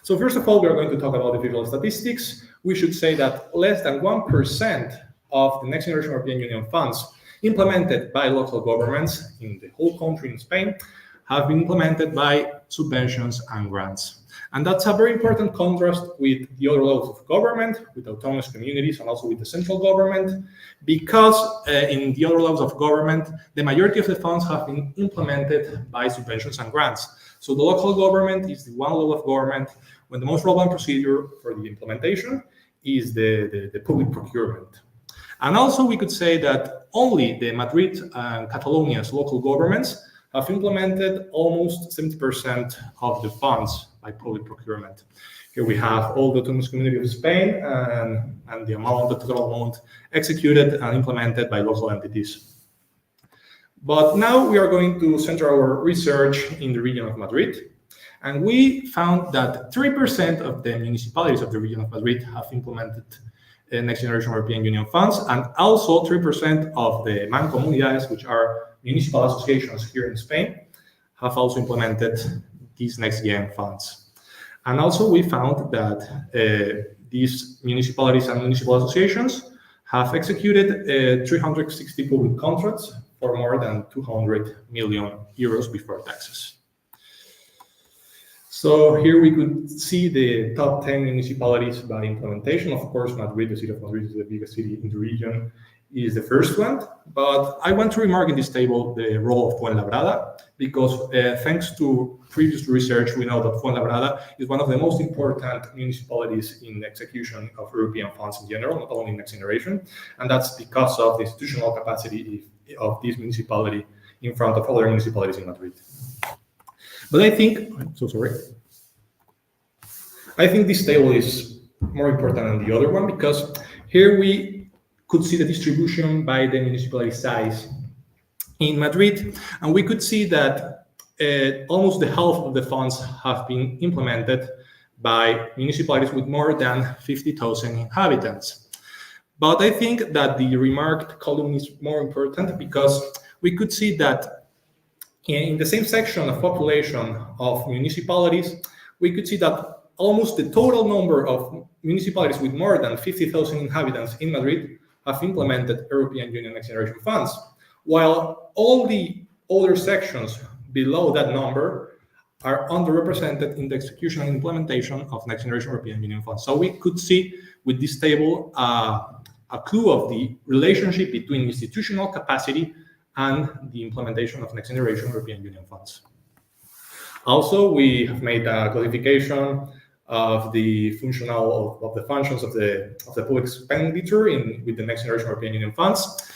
So first of all, we are going to talk about the official statistics. We should say that less than 1% of the Next Generation European Union funds implemented by local governments in the whole country in Spain have been implemented by subventions and grants. And that's a very important contrast with the other levels of government, with autonomous communities, and also with the central government, because in the other levels of government, the majority of the funds have been implemented by subventions and grants. So the local government is the one level of government when the most relevant procedure for the implementation is the public procurement. And also we could say that only the Madrid and Catalonia's local governments have implemented almost 70% of the funds by public procurement. Here we have all the autonomous community of Spain and the total amount executed and implemented by local entities. But now we are going to center our research in the region of Madrid. And we found that 3% of the municipalities of the region of Madrid have implemented Next Generation European Union funds, and also 3% of the mancomunidades, which are municipal associations here in Spain, have also implemented these Next Gen funds. And also we found that these municipalities and municipal associations have executed 360 public contracts for more than 200 million euros before taxes. So here we could see the top 10 municipalities by implementation. Of course, Madrid, the city of Madrid, is the biggest city in the region, is the first one. But I want to remark in this table the role of Fuenlabrada, because thanks to previous research, we know that Fuenlabrada is one of the most important municipalities in the execution of European funds in general, not only in Next Generation. And that's because of the institutional capacity of this municipality in front of other municipalities in Madrid. But I think this table is more important than the other one, because here we could see the distribution by the municipality size in Madrid, and we could see that almost the half of the funds have been implemented by municipalities with more than 50,000 inhabitants. But I think that the remarked column is more important, because we could see that in the same section of population of municipalities, we could see that almost the total number of municipalities with more than 50,000 inhabitants in Madrid have implemented European Union Next Generation funds, while all the other sections below that number are underrepresented in the execution and implementation of Next Generation European Union funds. So we could see with this table a clue of the relationship between institutional capacity and the implementation of Next Generation European Union funds. Also, we have made a classification of the functions of the public expenditure with the Next Generation European Union funds.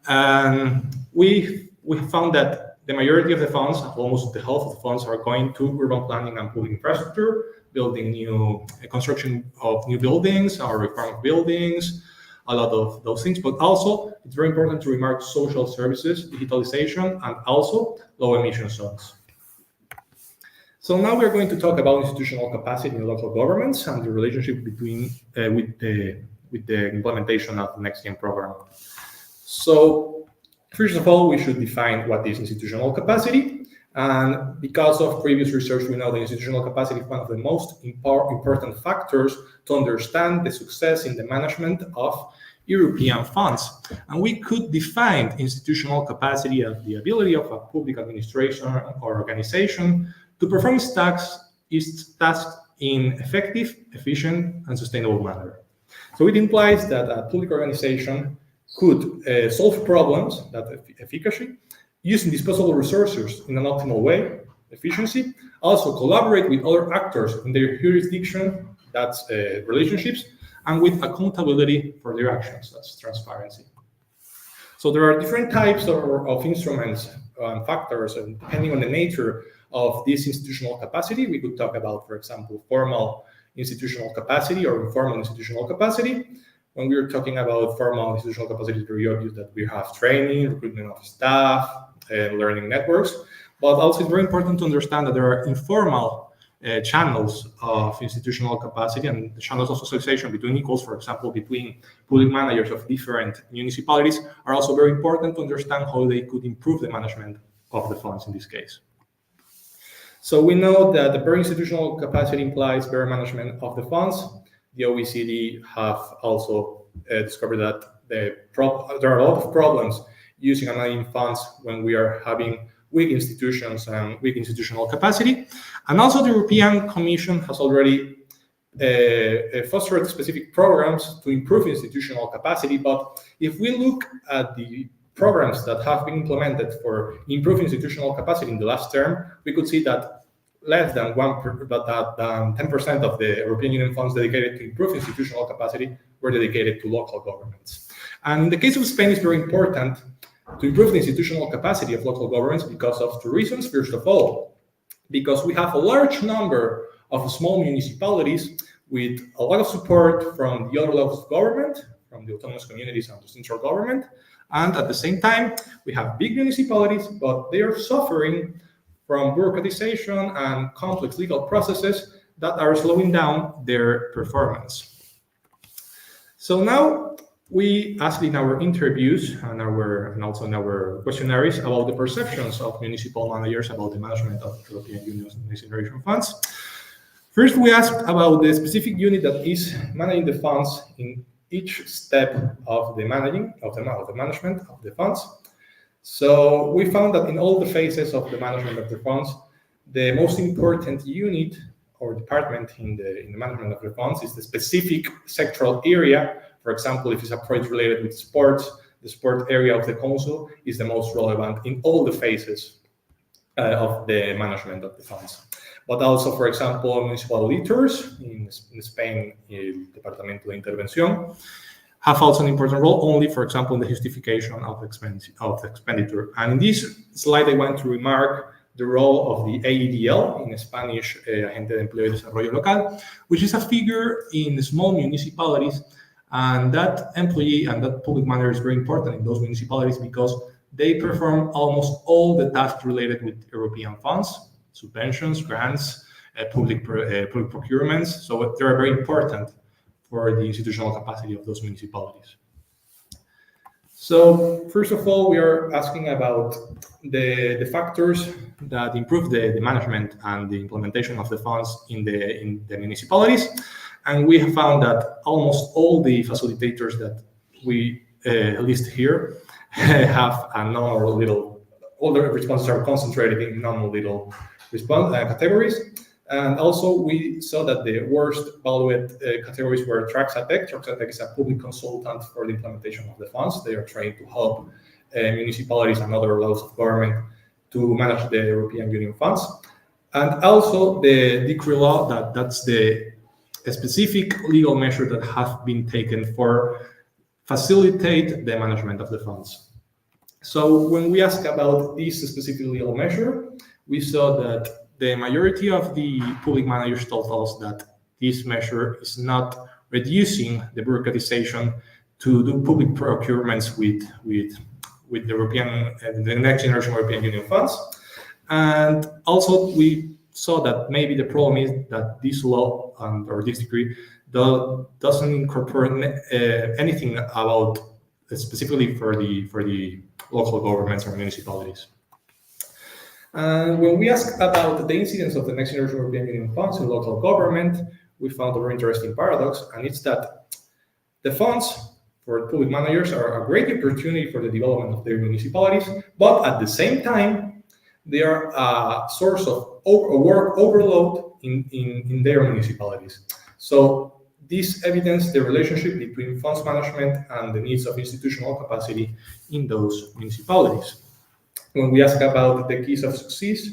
And we found that the majority of the funds, almost the half of the funds, are going to urban planning and public infrastructure, building construction of new buildings or reform of buildings, a lot of those things. But also, it's very important to remark social services, digitalization, and also low emission zones. So now we're going to talk about institutional capacity in local governments and the relationship between with the implementation of the Next Gen program. So first of all, we should define what is institutional capacity. And because of previous research, we know the institutional capacity is one of the most important factors to understand the success in the management of European funds. And we could define institutional capacity as the ability of a public administration or organization to perform its tasks in effective, efficient, and sustainable manner. So it implies that a public organization could solve problems, that efficacy, using disposable resources in an optimal way, efficiency, also collaborate with other actors in their jurisdiction, that's relationships, and with accountability for their actions, that's transparency. So there are different types of instruments and factors, and depending on the nature of this institutional capacity, we could talk about, for example, formal institutional capacity or informal institutional capacity. When we're talking about formal institutional capacity, it's very obvious that we have training, recruitment of staff, learning networks, but also it's very important to understand that there are informal channels of institutional capacity and the channels of socialization between equals, for example, between public managers of different municipalities, are also very important to understand how they could improve the management of the funds in this case. So we know that the better institutional capacity implies better management of the funds. The OECD have also discovered that there are a lot of problems using and managing funds when we are having weak institutions and weak institutional capacity. And also the European Commission has already fostered specific programs to improve institutional capacity. But if we look at the programs that have been implemented for improving institutional capacity in the last term, we could see that less than 10% of the European Union funds dedicated to improve institutional capacity were dedicated to local governments. And in the case of Spain, it's very important to improve the institutional capacity of local governments because of two reasons. First of all, because we have a large number of small municipalities with a lot of support from the other levels of government, from the autonomous communities and the central government. And at the same time, we have big municipalities, but they are suffering from bureaucratization and complex legal processes that are slowing down their performance. So now we asked in our interviews and also in our questionnaires about the perceptions of municipal managers about the management of European Union Next Generation funds. First, we asked about the specific unit that is managing the funds in each step of the management of the funds. So we found that in all the phases of the management of the funds, the most important unit or department in the management of the funds is the specific sectoral area. For example, if it's a project related with sports, the sport area of the council is the most relevant in all the phases of the management of the funds. But also, for example, municipal auditors in Spain, el Departamento de Intervención, have also an important role only, for example, in the justification of expenditure. And in this slide, I want to remark the role of the AEDL, in Spanish, Agente de Empleo y Desarrollo Local, which is a figure in small municipalities. And that employee and that public manager is very important in those municipalities because they perform almost all the tasks related with European funds, subventions, grants, public procurements. So they are very important for the institutional capacity of those municipalities. So first of all, we are asking about the factors that improve the management and the implementation of the funds in the municipalities. And we have found that almost all the facilitators that we list here have a non or little, all the responses are concentrated in non or little response categories. And also we saw that the worst evaluated categories were Traxatec. Traxatec is a public consultant for the implementation of the funds. They are trained to help municipalities and other levels of government to manage the European Union funds. And also the decree law, that's the specific legal measure that have been taken for facilitate the management of the funds. So when we ask about this specific legal measure, we saw that the majority of the public managers told us that this measure is not reducing the bureaucratization to do public procurements with the European, the next generation European Union funds. And also we saw that maybe the problem is that this law or this decree doesn't incorporate anything about specifically for the local governments or municipalities. And when we ask about the incidence of the Next Generation European Union funds in local government, we found a very interesting paradox, and it's that the funds for public managers are a great opportunity for the development of their municipalities, but at the same time, they are a source of work overload in their municipalities. So this evidences the relationship between funds management and the needs of institutional capacity in those municipalities. When we ask about the keys of success,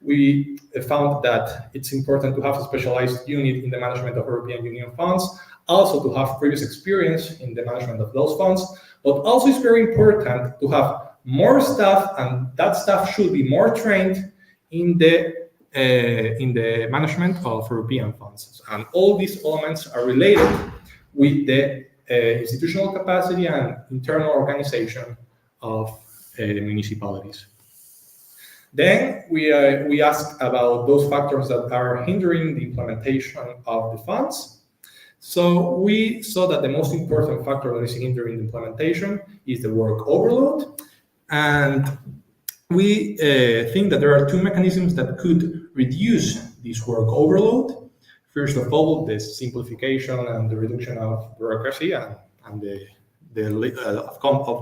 we found that it's important to have a specialized unit in the management of European Union funds, also to have previous experience in the management of those funds, but also it's very important to have more staff, and that staff should be more trained in the management of European funds. And all these elements are related with the institutional capacity and internal organization of the municipalities. Then we asked about those factors that are hindering the implementation of the funds. So we saw that the most important factor that is hindering the implementation is the work overload. And we think that there are two mechanisms that could reduce this work overload. First of all, the simplification and the reduction of bureaucracy and the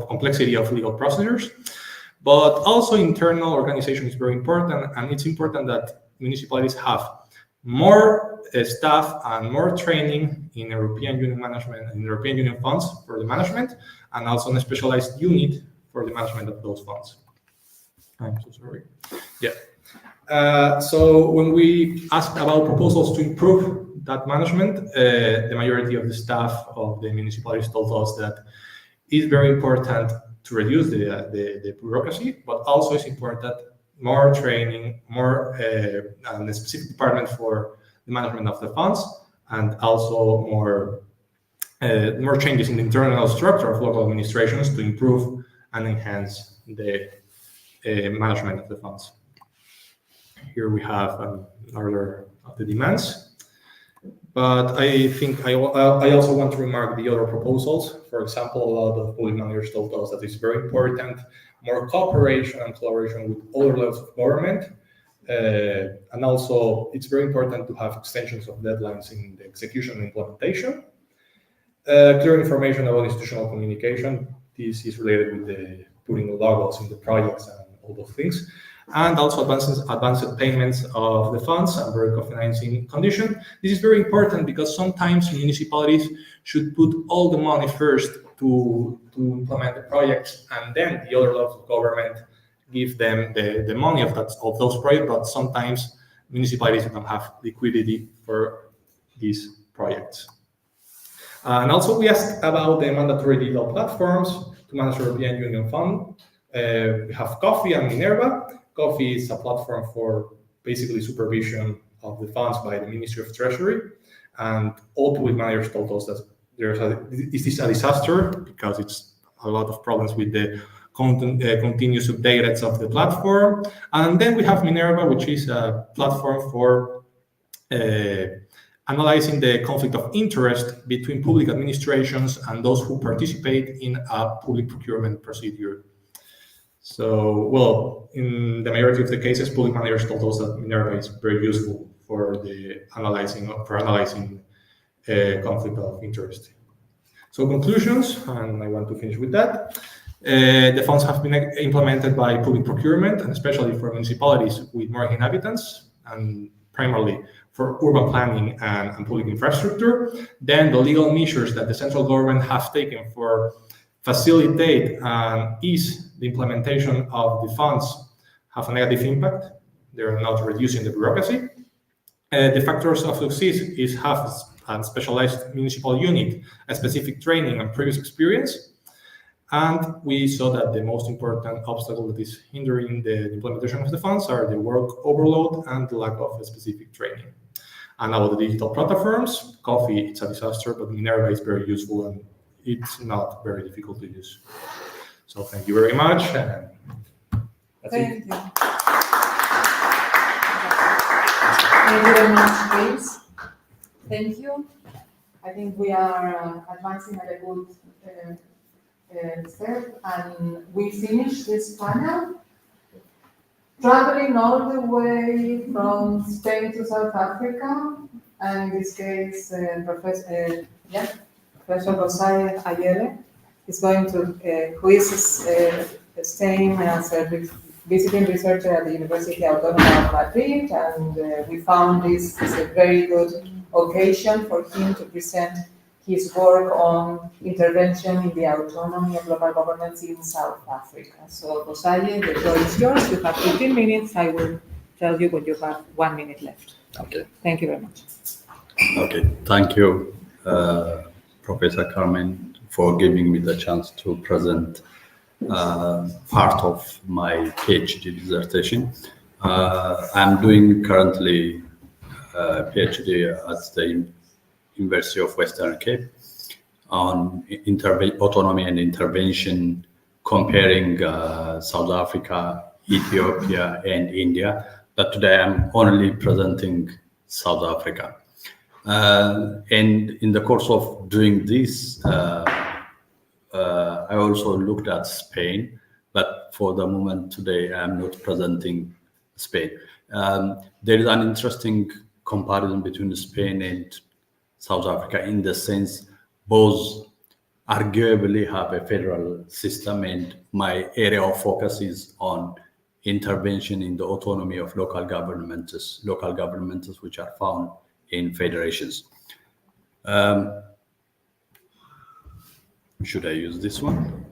complexity of legal procedures. But also internal organization is very important, and it's important that municipalities have more staff and more training in European Union management and European Union funds for the management, and also a specialized unit for the management of those funds. I'm so sorry. Yeah. So when we asked about proposals to improve that management, the majority of the staff of the municipalities told us that it's very important to reduce the bureaucracy, but also it's important more training, more and a specific department for the management of the funds, and also more changes in the internal structure of local administrations to improve and enhance the management of the funds. Here we have another of the demands. But I think I also want to remark the other proposals. For example, a lot of public managers told us that it's very important, more cooperation and collaboration with other levels of government. And also, it's very important to have extensions of deadlines in the execution and implementation. Clear information about institutional communication. This is related with the putting logos in the projects and all those things. And also advanced payments of the funds and very co-financing condition. This is very important because sometimes municipalities should put all the money first to implement the projects, and then the other levels of government give them the money of those projects, but sometimes municipalities don't have liquidity for these projects. And also we asked about the mandatory digital platforms to manage European Union fund. We have Coffee and Minerva. Coffee is a platform for basically supervision of the funds by the Ministry of Treasury. And all public managers told us that this is a disaster because it's a lot of problems with the continuous updates of the platform. And then we have Minerva, which is a platform for analyzing the conflict of interest between public administrations and those who participate in a public procurement procedure. So, well, in the majority of the cases, public managers told us that Minerva is very useful for analyzing conflict of interest. So conclusions, and I want to finish with that. The funds have been implemented by public procurement, and especially for municipalities with more inhabitants, and primarily for urban planning and public infrastructure. Then the legal measures that the central government have taken for facilitate and ease the implementation of the funds have a negative impact. They're not reducing the bureaucracy. The factors of success is have a specialized municipal unit, a specific training and previous experience. And we saw that the most important obstacle that is hindering the implementation of the funds are the work overload and the lack of specific training. And about the digital platforms, Coffee, it's a disaster, but Minerva is very useful and it's not very difficult to use. So thank you very much. And that's Thank it. you. Thank you very much, James. Thank you. I think we are advancing at a good step, and we finish this panel. traveling all the way from Spain to South Africa, and in this case, Professor José Ayele is going to, who is staying as a visiting researcher at the University Autónoma of Madrid, and we found this is a very good occasion for him to present his work on intervention in the autonomy of local governments in South Africa. So, José, the floor is yours. You have 15 minutes. I will tell you when you have 1 minute left. Okay. Thank you very much. Okay. Thank you, Professor Carmen, for giving me the chance to present part of my PhD dissertation. I'm doing currently a PhD at the University of Western Cape on autonomy and intervention, comparing South Africa, Ethiopia, and India. But today I'm only presenting South Africa. And in the course of doing this, I also looked at Spain, but for the moment today, I'm not presenting Spain. There is an interesting comparison between Spain and South Africa in the sense both arguably have a federal system, and my area of focus is on intervention in the autonomy of local governments which are found in federations. Should I use this one?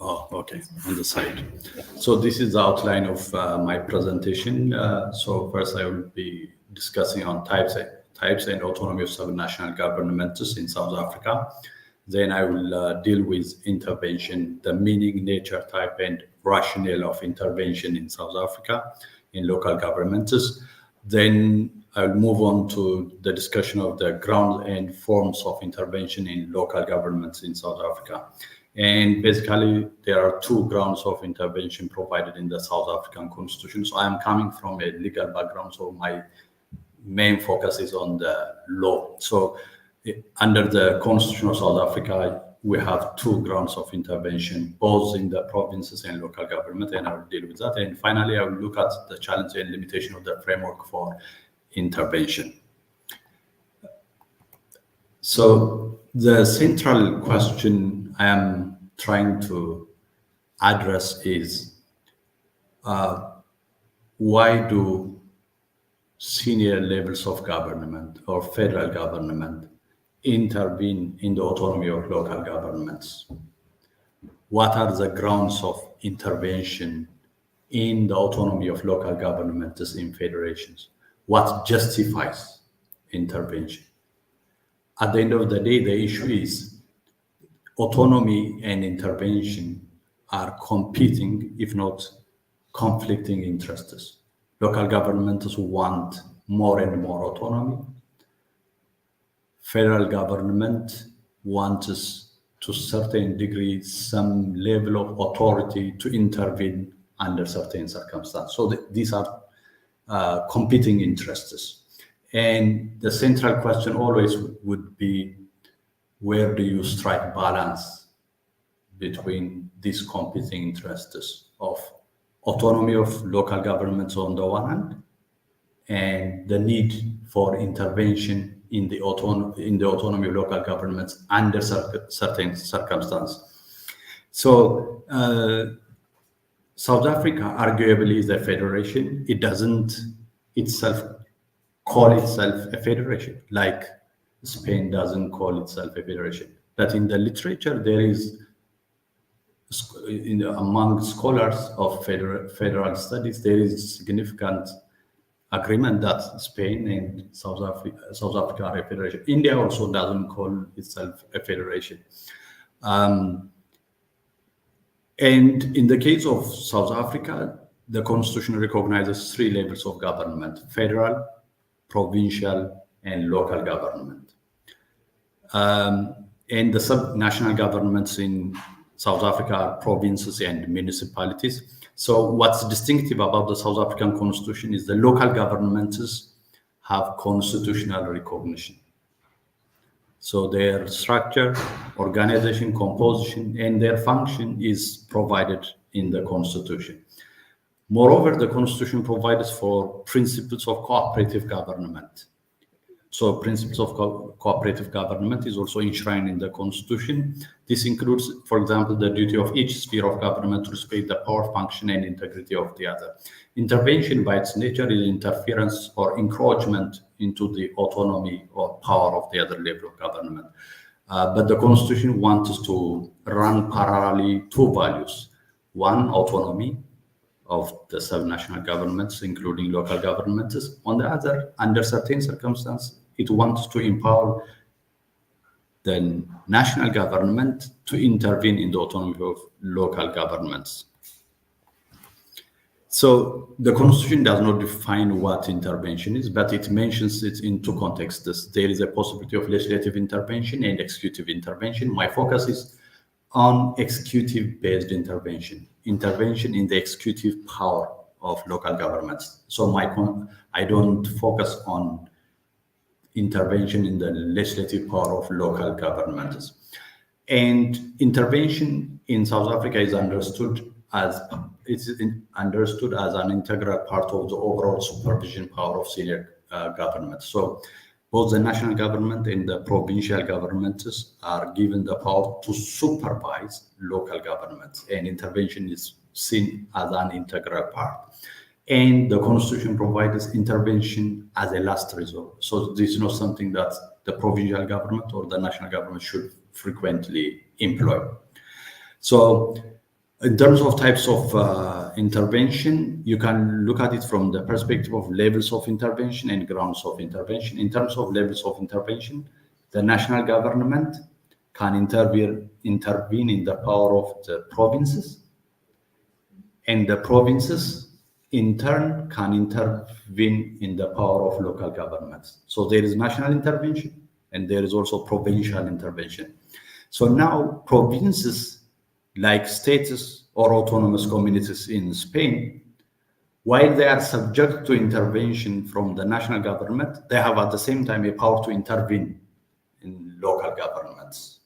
Oh, okay, on the side. So this is the outline of my presentation. So first I will be discussing on types and autonomy of subnational governments in South Africa. Then I will deal with intervention, the meaning, nature, type, and rationale of intervention in South Africa in local governments. Then I'll move on to the discussion of the ground and forms of intervention in local governments in South Africa. And basically, there are two grounds of intervention provided in the South African Constitution. So I'm coming from a legal background, so my main focus is on the law. So under the Constitution of South Africa, we have two grounds of intervention, both in the provinces and local government, and I will deal with that. And finally, I will look at the challenge and limitation of the framework for intervention. So the central question I am trying to address is why do senior levels of government or federal government intervene in the autonomy of local governments? What are the grounds of intervention in the autonomy of local governments in federations? What justifies intervention? At the end of the day, the issue is autonomy and intervention are competing, if not conflicting interests. Local governments want more and more autonomy. Federal government wants, to a certain degree, some level of authority to intervene under certain circumstances. So these are competing interests. And the central question always would be, where do you strike balance between these competing interests of autonomy of local governments on the one hand, and the need for intervention in the autonomy of local governments under certain circumstances. So South Africa arguably is a federation. It doesn't itself call itself a federation, like Spain doesn't call itself a federation. But in the literature, there is, among scholars of federal studies, there is significant agreement that Spain and South Africa are a federation. India also doesn't call itself a federation. And in the case of South Africa, the constitution recognizes three levels of government: federal, provincial, and local government. And the subnational governments in South Africa are provinces and municipalities. So what's distinctive about the South African constitution is the local governments have constitutional recognition. So their structure, organization, composition, and their function is provided in the constitution. Moreover, the Constitution provides for principles of cooperative government. So principles of cooperative government is also enshrined in the Constitution. This includes, for example, the duty of each sphere of government to respect the power, function, and integrity of the other. Intervention by its nature is interference or encroachment into the autonomy or power of the other level of government. But the Constitution wants us to run parallelly two values. One, autonomy of the sub-national governments, including local governments. On the other, under certain circumstances, it wants to empower the national government to intervene in the autonomy of local governments. So the Constitution does not define what intervention is, but it mentions it in two contexts. There is a possibility of legislative intervention and executive intervention. My focus is on executive-based intervention in the executive power of local governments. So I don't focus on intervention in the legislative power of local governments. And intervention in South Africa is understood as an integral part of the overall supervision power of senior government. So both the national government and the provincial governments are given the power to supervise local governments, and intervention is seen as an integral part. And the Constitution provides intervention as a last resort. So this is not something that the provincial government or the national government should frequently employ. So in terms of types of intervention, you can look at it from the perspective of levels of intervention and grounds of intervention. In terms of levels of intervention, the national government can intervene in the power of the provinces, and the provinces in turn can intervene in the power of local governments. So there is national intervention and there is also provincial intervention. So now provinces, like states or autonomous communities in Spain, while they are subject to intervention from the national government, they have at the same time a power to intervene in local governments.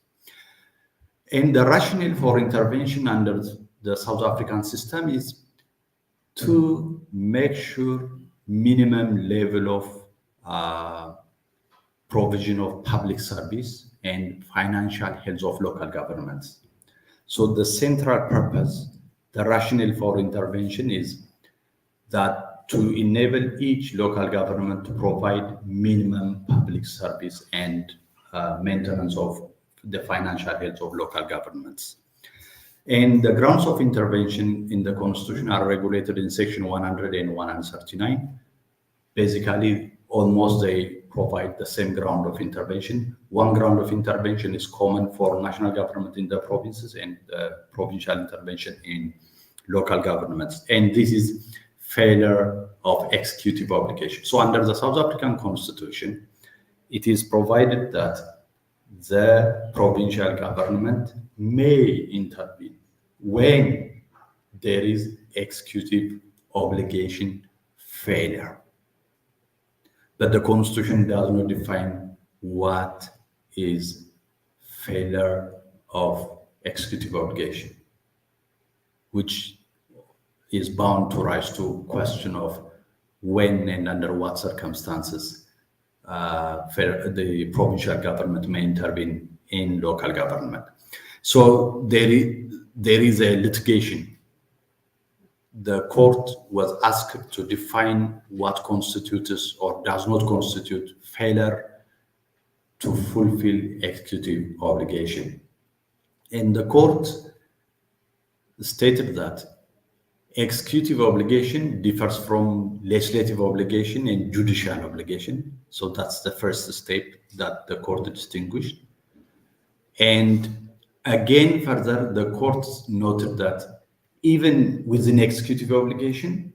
And the rationale for intervention under the South African system is to make sure minimum level of provision of public service and financial health of local governments. So the central purpose, the rationale for intervention is that to enable each local government to provide minimum public service and maintenance of the financial health of local governments. And the grounds of intervention in the Constitution are regulated in Section 100 and 139. Basically, almost they provide the same ground of intervention. One ground of intervention is common for national government in the provinces and provincial intervention in local governments. And this is failure of executive obligation. So under the South African Constitution, it is provided that the provincial government may intervene when there is executive obligation failure. But the Constitution does not define what is failure of executive obligation, which is bound to rise to question of when and under what circumstances the provincial government may intervene in local government. So there is a litigation. The court was asked to define what constitutes or does not constitute failure to fulfill executive obligation. And the court stated that executive obligation differs from legislative obligation and judicial obligation. So that's the first step that the court distinguished. And again, further, the court noted that even within executive obligation,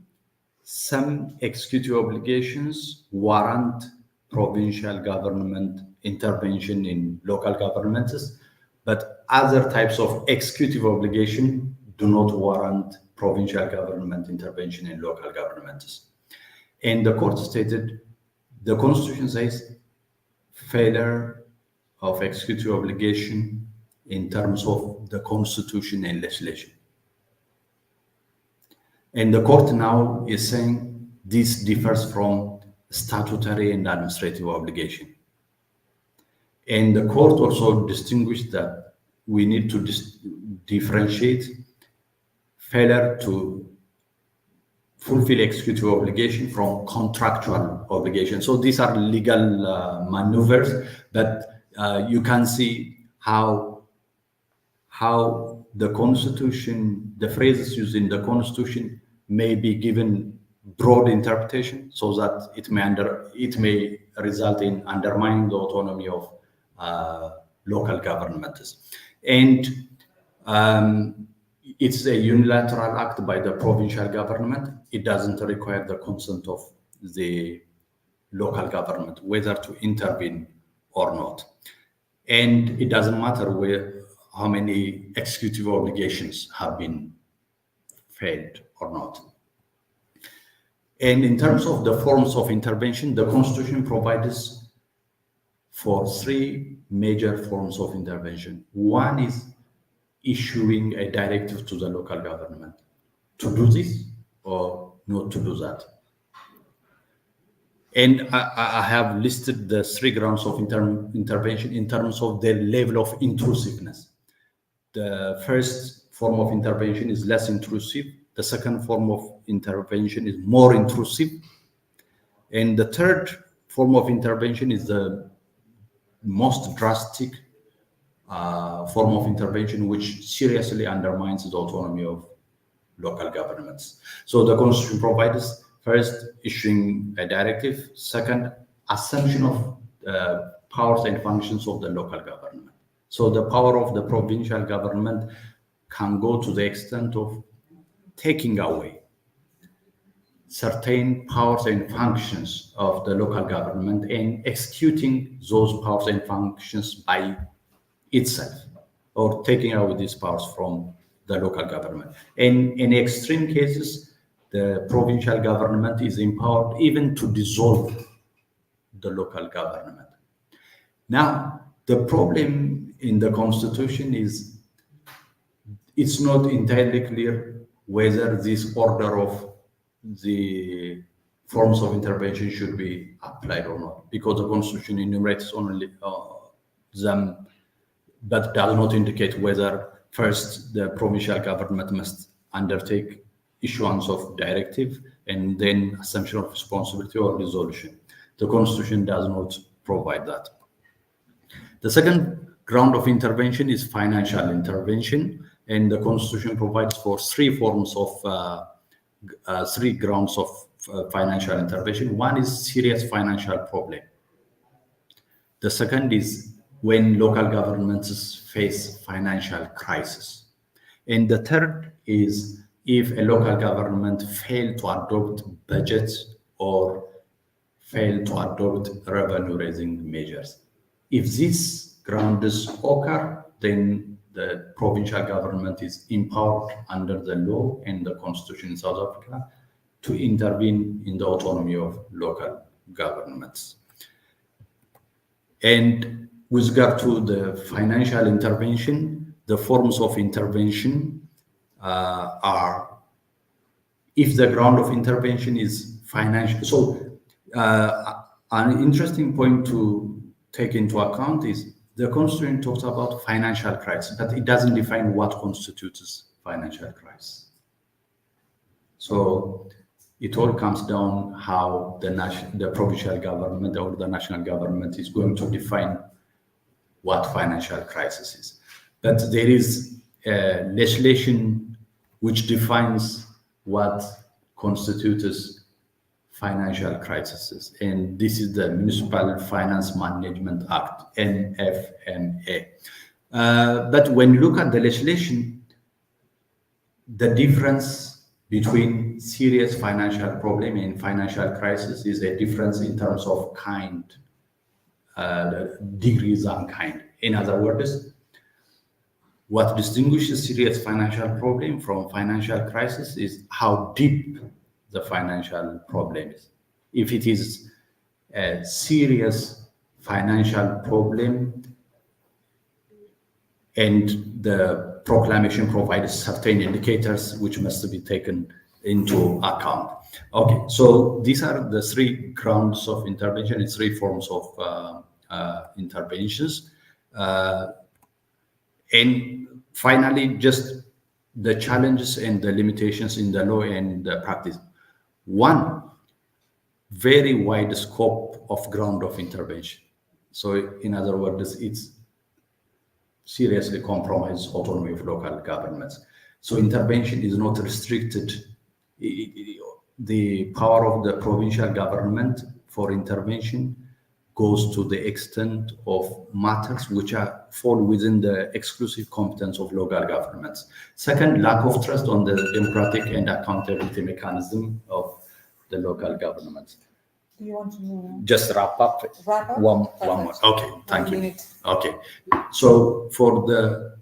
some executive obligations warrant provincial government intervention in local governments, but other types of executive obligation do not warrant provincial government intervention in local governments. And the court stated, the Constitution says failure of executive obligation in terms of the Constitution and legislation. And the court now is saying this differs from statutory and administrative obligation. And the court also distinguished that we need to differentiate failure to fulfill executive obligation from contractual obligation. So these are legal maneuvers, but you can see how the Constitution, the phrases used in the Constitution may be given broad interpretation, so that it may result in undermining the autonomy of local governments. And it's a unilateral act by the provincial government. It doesn't require the consent of the local government whether to intervene or not. And it doesn't matter how many executive obligations have been failed or not. And in terms of the forms of intervention, the Constitution provides for 3 major forms of intervention. One is issuing a directive to the local government to do this or not to do that. And I have listed the 3 grounds of intervention in terms of their level of intrusiveness. The first form of intervention is less intrusive. The second form of intervention is more intrusive. And the third form of intervention is the most drastic form of intervention, which seriously undermines the autonomy of local governments. So the Constitution provides first issuing a directive, second assumption of powers and functions of the local government. So the power of the provincial government can go to the extent of taking away certain powers and functions of the local government and executing those powers and functions by itself, or taking away these powers from the local government. And in extreme cases, the provincial government is empowered even to dissolve the local government. Now, the problem in the Constitution is it's not entirely clear whether this order of the forms of intervention should be applied or not, because the Constitution enumerates only them, but does not indicate whether first the provincial government must undertake issuance of directive and then assumption of responsibility or resolution. The Constitution does not provide that. The second ground of intervention is financial intervention, and the Constitution provides for 3 forms of 3 grounds of financial intervention. One is serious financial problem. The second is when local governments face financial crisis. And the third is if a local government fails to adopt budgets or fail to adopt revenue-raising measures. If these grounds occur, then the provincial government is empowered under the law and the Constitution in South Africa to intervene in the autonomy of local governments. And with regard to the financial intervention, the forms of intervention are, if the ground of intervention is financial. So an interesting point to take into account is the Constitution talks about financial crisis, but it doesn't define what constitutes financial crisis. So it all comes down how the provincial government or the national government is going to define what financial crisis is. But there is legislation which defines what constitutes financial crises, and this is the Municipal Finance Management Act, MFMA. But when you look at the legislation, the difference between serious financial problem and financial crisis is a difference in terms of kind, degrees and kind. In other words, what distinguishes serious financial problem from financial crisis is how deep the financial problem is. If it is a serious financial problem and the proclamation provides certain indicators which must be taken into account. Okay, so these are the three grounds of intervention in three forms of interventions. And finally, just the challenges and the limitations in the law and the practice. One, very wide scope of ground of intervention. So in other words, it's seriously compromise autonomy of local governments. So intervention is not restricted. The power of the provincial government for intervention goes to the extent of matters which fall within the exclusive competence of local governments. Second, lack of trust on the democratic and accountability mechanism of the local governments. Do you want to just wrap up? One more. Okay, thank you. Okay, so for the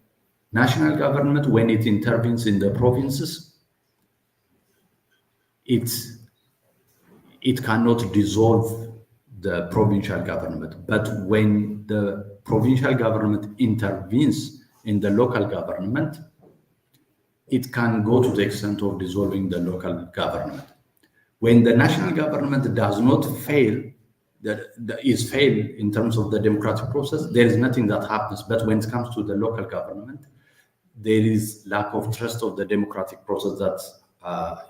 national government, when it intervenes in the provinces, it cannot dissolve the provincial government. But when the provincial government intervenes in the local government, it can go to the extent of dissolving the local government. When the national government does not fail, is fail in terms of the democratic process, there is nothing that happens. But when it comes to the local government, there is lack of trust of the democratic process that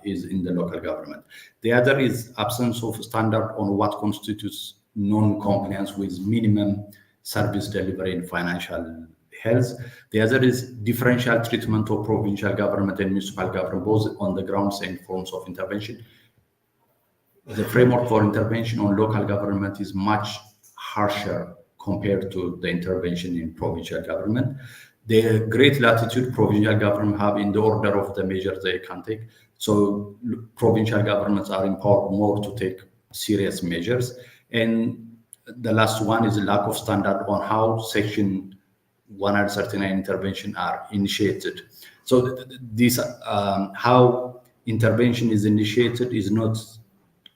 is in the local government. The other is absence of standard on what constitutes non-compliance with minimum service delivery in financial health. The other is differential treatment of provincial government and municipal government, both on the grounds and forms of intervention. The framework for intervention on local government is much harsher compared to the intervention in provincial government. The great latitude provincial government have in the order of the measures they can take. So provincial governments are empowered more to take serious measures. And the last one is the lack of standard on how Section 139 intervention are initiated. So this how intervention is initiated is not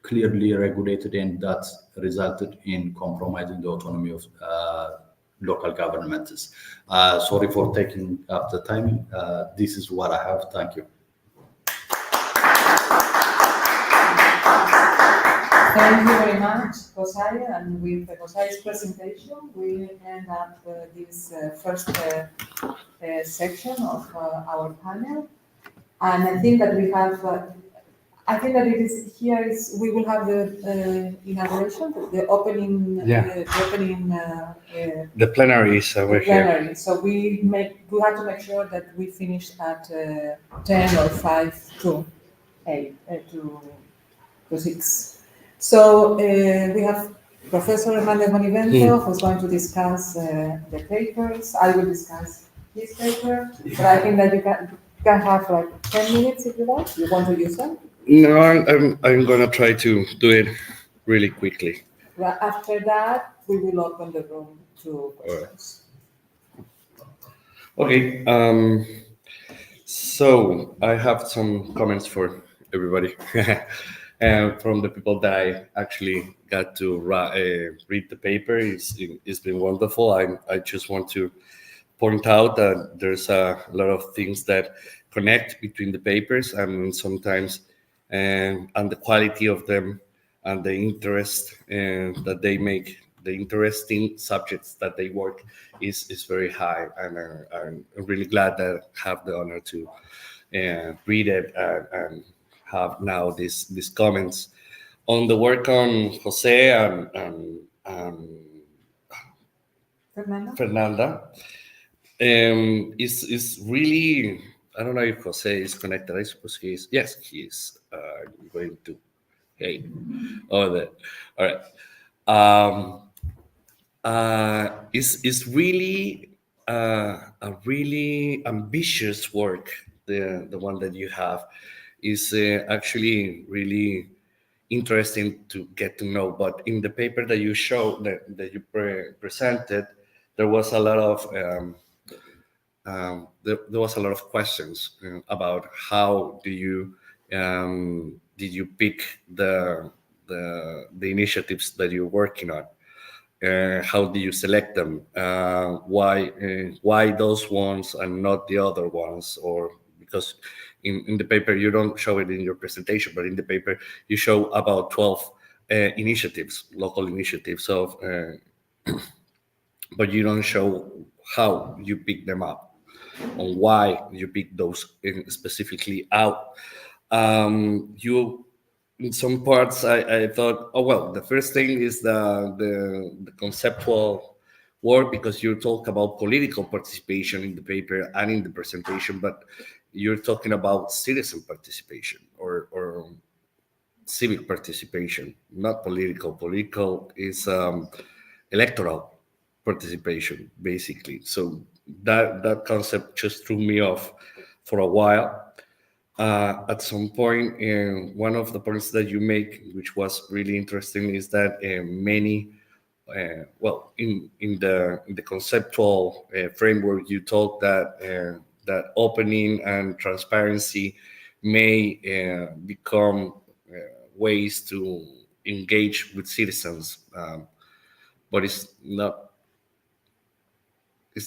clearly regulated, and that resulted in compromising the autonomy of local governments. Sorry for taking up the time. This is what I have. Thank you. Thank you very much, José. And with José's presentation, we end up this first section of our panel. And I think that we have, I think that it is here is we will have the inauguration, the opening, The plenary is over plenary. here. So we have to make sure that we finish at 10 or 5 to 6. So we have Professor Hernández Bonivento who's going to discuss the papers. I will discuss his paper, but I think that you can have like 10 minutes if you want. You want to use them? No, I'm gonna try to do it really quickly. Right. After that, we will open the room to questions. Okay. So I have some comments for everybody. And from the people that I actually got to read the paper, it's been wonderful. I just want to point out that there's a lot of things that connect between the papers, and sometimes and the quality of them and the interest that they make, the interesting subjects that they work is very high, and I'm really glad that I have the honor to read it and have now these comments on the work on Jose and Fernanda. Is really, I don't know if Jose is connected. I suppose he is. Yes, he is going to. Hey, over there. All right. It's really a really ambitious work. The one that you have is actually really interesting to get to know. But in the paper that you showed, that you presented, there was a lot of there was a lot of questions about how did you pick the initiatives that you're working on? How do you select them? Why those ones and not the other ones? Or because in the paper, you don't show it in your presentation, but in the paper, you show about 12 initiatives, local initiatives of, but you don't show how you pick them up, on why you pick those specifically out. You, in some parts, I thought, oh well, the first thing is the conceptual work, because you talk about political participation in the paper and in the presentation, but you're talking about citizen participation or civic participation, not political. Political is electoral participation, basically. So that concept just threw me off for a while. At some point, one of the points that you make, which was really interesting, is that many, well, in the conceptual framework, you talk that that opening and transparency may become ways to engage with citizens, but it's not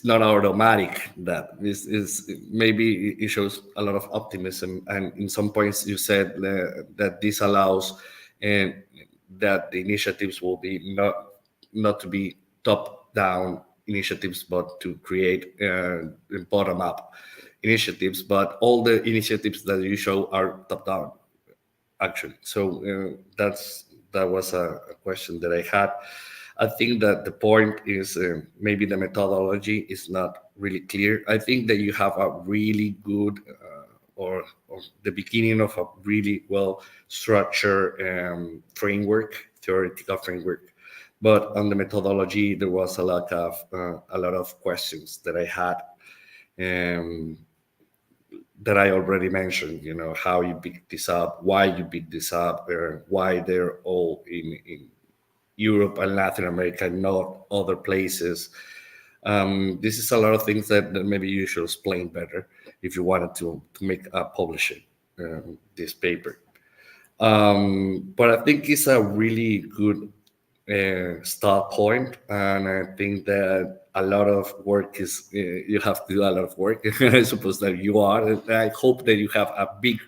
automatic. That this is, maybe it shows a lot of optimism, and in some points you said that this allows and that the initiatives will be not to be top down initiatives, but to create bottom up initiatives. But all the initiatives that you show are top down, actually. So that was a question that I had. I think that the point is maybe the methodology is not really clear. I think that you have a really good or the beginning of a really well structured framework, theoretical framework. But on the methodology, there was a lot of questions that I had, that I already mentioned. You know, how you pick this up, why you pick this up, why they're all in Europe and Latin America, not other places. This is a lot of things that maybe you should explain better if you wanted to publish it, this paper. But I think it's a really good start point, and I think that a lot of work is you have to do a lot of work. I suppose that you are. And I hope that you have a big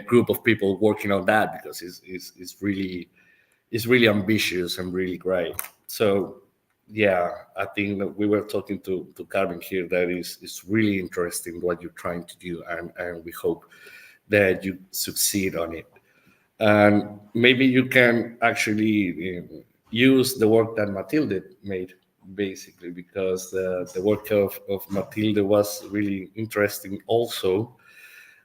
group of people working on that, because it's really ambitious and really great. So yeah, I think that we were talking to Carmen here, that it's really interesting what you're trying to do, and we hope that you succeed on it. And maybe you can actually use the work that Matilde made, basically, because the work of Matilde was really interesting also.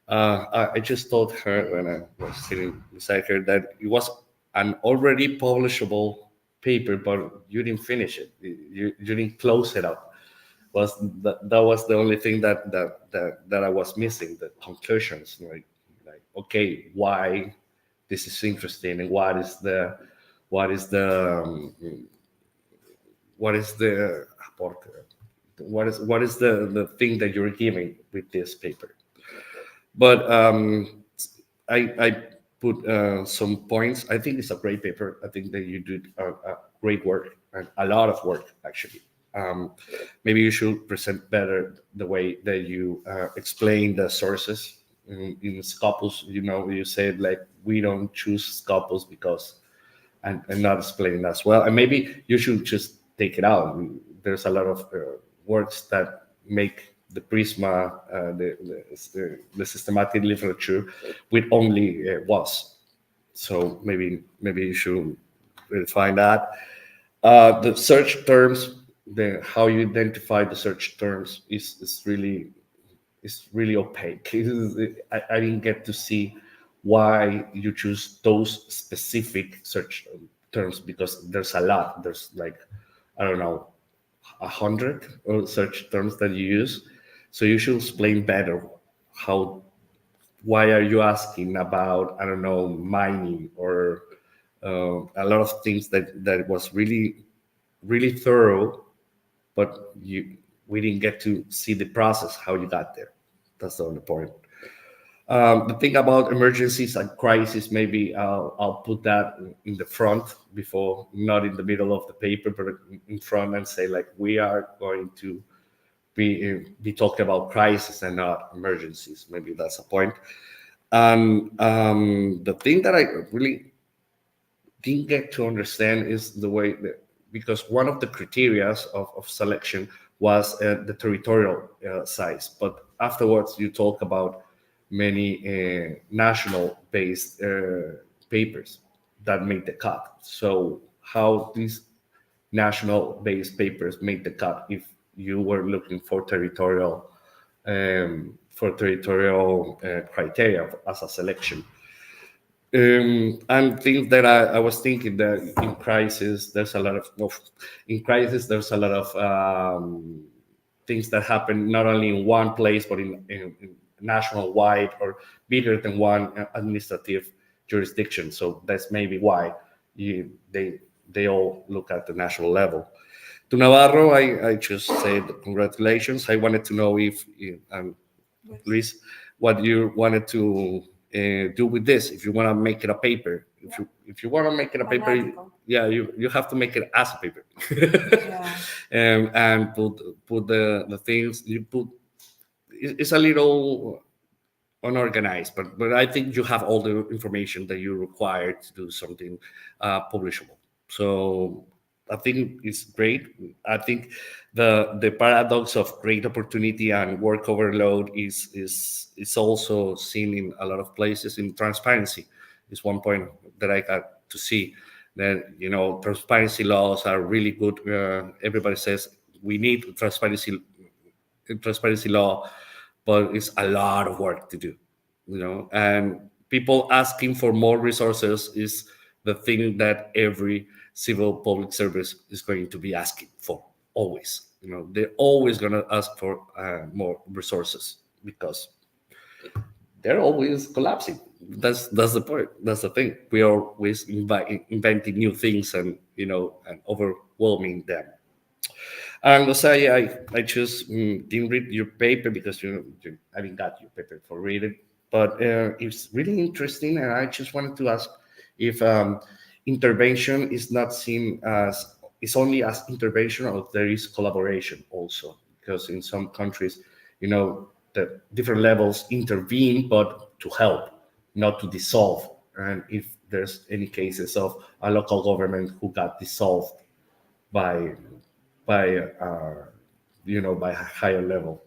I just told her when I was sitting beside her that it was an already publishable paper, but you didn't finish it. You didn't close it up. That was the only thing that I was missing, the conclusions. Like okay, why this is interesting, and what is the thing that you're giving with this paper. But I put some points. I think it's a great paper. I think that you did a great work, and a lot of work, actually. Maybe you should present better the way that you explain the sources in Scopus. You know, you said like we don't choose Scopus because, and not explaining as well. And maybe you should just take it out. There's a lot of words that make the Prisma, the systematic literature with only WAS. So maybe you should find that. The search terms, how you identify the search terms is really opaque. I didn't get to see why you choose those specific search terms, because there's a lot. There's like, I don't know, 100 search terms that you use. So you should explain better why are you asking about, I don't know, mining or a lot of things that was really, really thorough, but we didn't get to see the process, how you got there. That's the only point. The thing about emergencies and crises, maybe I'll put that in the front before, not in the middle of the paper, but in front, and say like we are going to be talking about crisis and not emergencies. Maybe that's a point. And the thing that I really didn't get to understand is the way that, because one of the criteria of selection was the territorial size, but afterwards you talk about many national-based papers that made the cut. So how these national-based papers made the cut if you were looking for territorial criteria as a selection? And things that I was thinking that in crisis there's a lot of things that happen not only in one place but in national wide or bigger than one administrative jurisdiction. So that's maybe why they all look at the national level. To Navarro, I just said congratulations. I wanted to know if Luis, what you wanted to do with this. If you want to make it a paper, if you want to make it a paper, you have to make it as a paper. And put the things you put. It's a little unorganized, but I think you have all the information that you require to do something publishable. So I think it's great. I think the paradox of great opportunity and work overload is also seen in a lot of places. In transparency is one point that I got to see, that transparency laws are really good. Everybody says we need transparency law, but it's a lot of work to do, and people asking for more resources is the thing that every civil public service is going to be asking for, always. They're always going to ask for more resources because they're always collapsing. That's the point. That's the thing. We are always inventing new things and overwhelming them. And Jose, I just didn't read your paper because I haven't got your paper for reading, but it's really interesting, and I just wanted to ask if intervention is not seen as it's only as intervention, or there is collaboration also, because in some countries, the different levels intervene, but to help, not to dissolve. And if there's any cases of a local government who got dissolved by a higher level,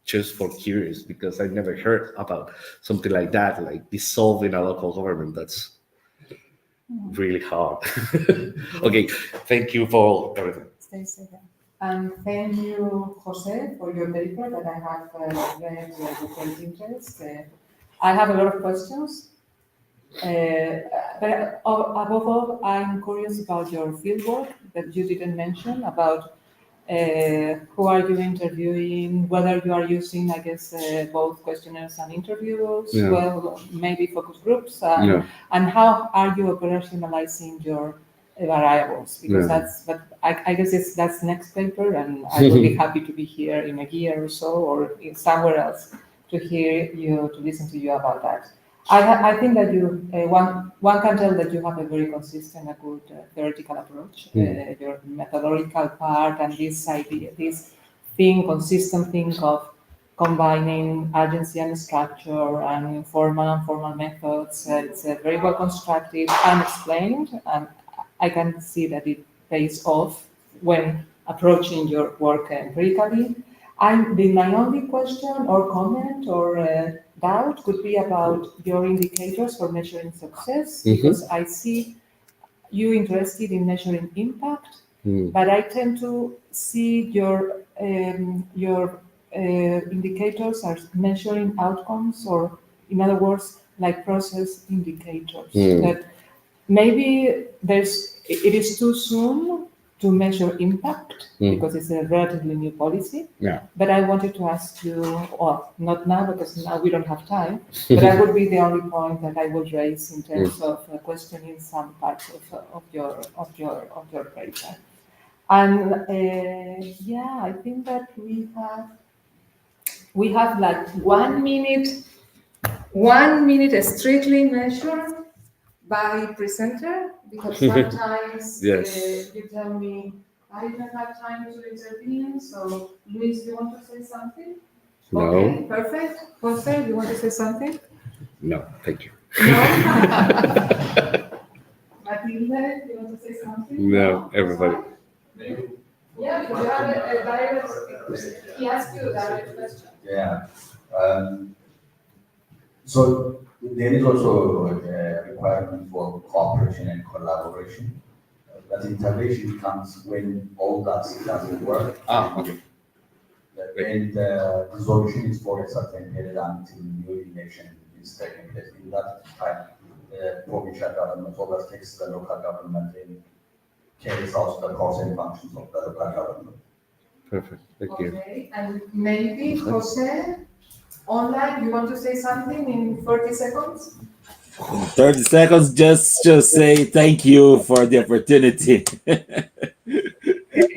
just for curious, because I never heard about something like that, like dissolving a local government. That's really hard. Okay, thank you for everything. Stay safe. And thank you, Jose, for your paper that I have read with great interest. I have a lot of questions, but above all, I'm curious about your fieldwork that you didn't mention, about who are you interviewing, whether you are using, I guess, both questionnaires and interviews, well, maybe focus groups, and how are you operationalizing your variables? Because I guess that's next paper, and I will be happy to be here in a year or so, or in somewhere else to listen to you about that. I think that you one can tell that you have a very consistent, a good theoretical approach. Your methodological part and this consistent thing of combining agency and structure and informal and formal methods. It's very well constructed and explained, and I can see that it pays off when approaching your work empirically. My only question or comment or doubt could be about your indicators for measuring success, because I see you interested in measuring impact, but I tend to see your indicators are measuring outcomes, or in other words, like process indicators. That maybe it is too soon to measure impact because it's a relatively new policy. But I wanted to ask you, well, not now because now we don't have time, but that would be the only point that I would raise in terms of questioning some parts of your paper. And I think that we have like 1 minute strictly measured by presenter, because sometimes you tell me I didn't have time to intervene, so Luis, do you want to say something? No. Okay, perfect. Jose, do you want to say something? No, thank you. No? Matilde, do you want to say something? No, everybody. Yeah, because you have a direct, he asked you a direct question. Yeah. So there is also a requirement for cooperation and collaboration. That integration comes when all that doesn't work. Okay. Then the resolution is for a certain period until new election is taken place. In that time, the provincial government overtakes the local government and carries out the course and functions of the local government. Perfect. Thank you. Okay, and maybe Jose, online, you want to say something in 30 seconds? 30 seconds, just say thank you for the opportunity.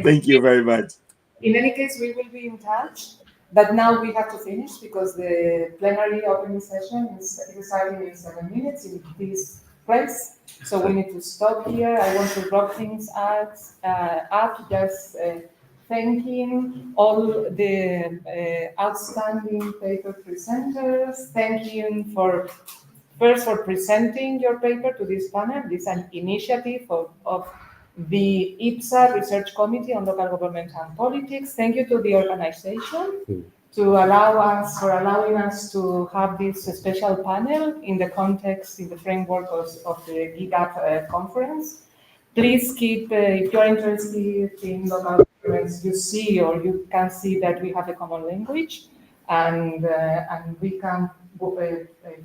Thank you very much. In any case, we will be in touch, but now we have to finish because the plenary opening session is starting in 7 minutes in this place. So we need to stop here. I want to wrap things up, just thanking all the outstanding paper presenters. Thank you for presenting your paper to this panel. This is an initiative of the IPSA Research Committee on Local Government and Politics. Thank you to the organization for allowing us to have this special panel in the context, in the framework of the GIGAPP conference. Please keep, if you're interested in local governments, you see or you can see that we have a common language, and we can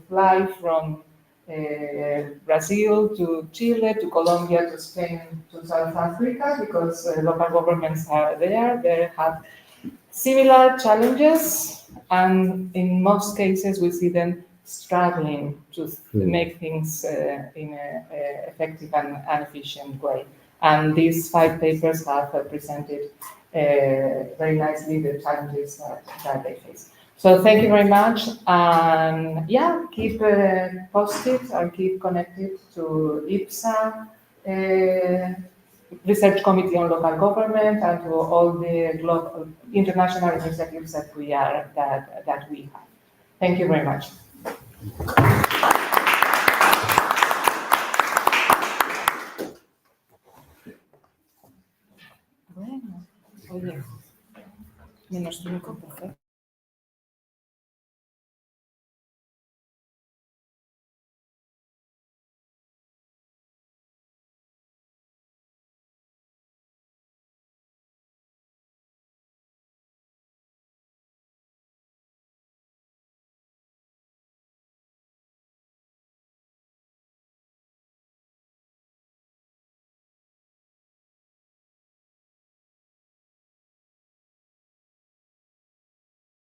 fly from Brazil to Chile, to Colombia, to Spain, to South Africa, because local governments are there. They have similar challenges, and in most cases we see them struggling to make things in an effective and efficient way. And these 5 papers have presented very nicely the challenges that they face. So thank you very much, and yeah, keep posted or keep connected to IPSA Research Committee on Local Government and to all the global international initiatives that we have. Thank you very much. Bueno, oye, -5, perfecto.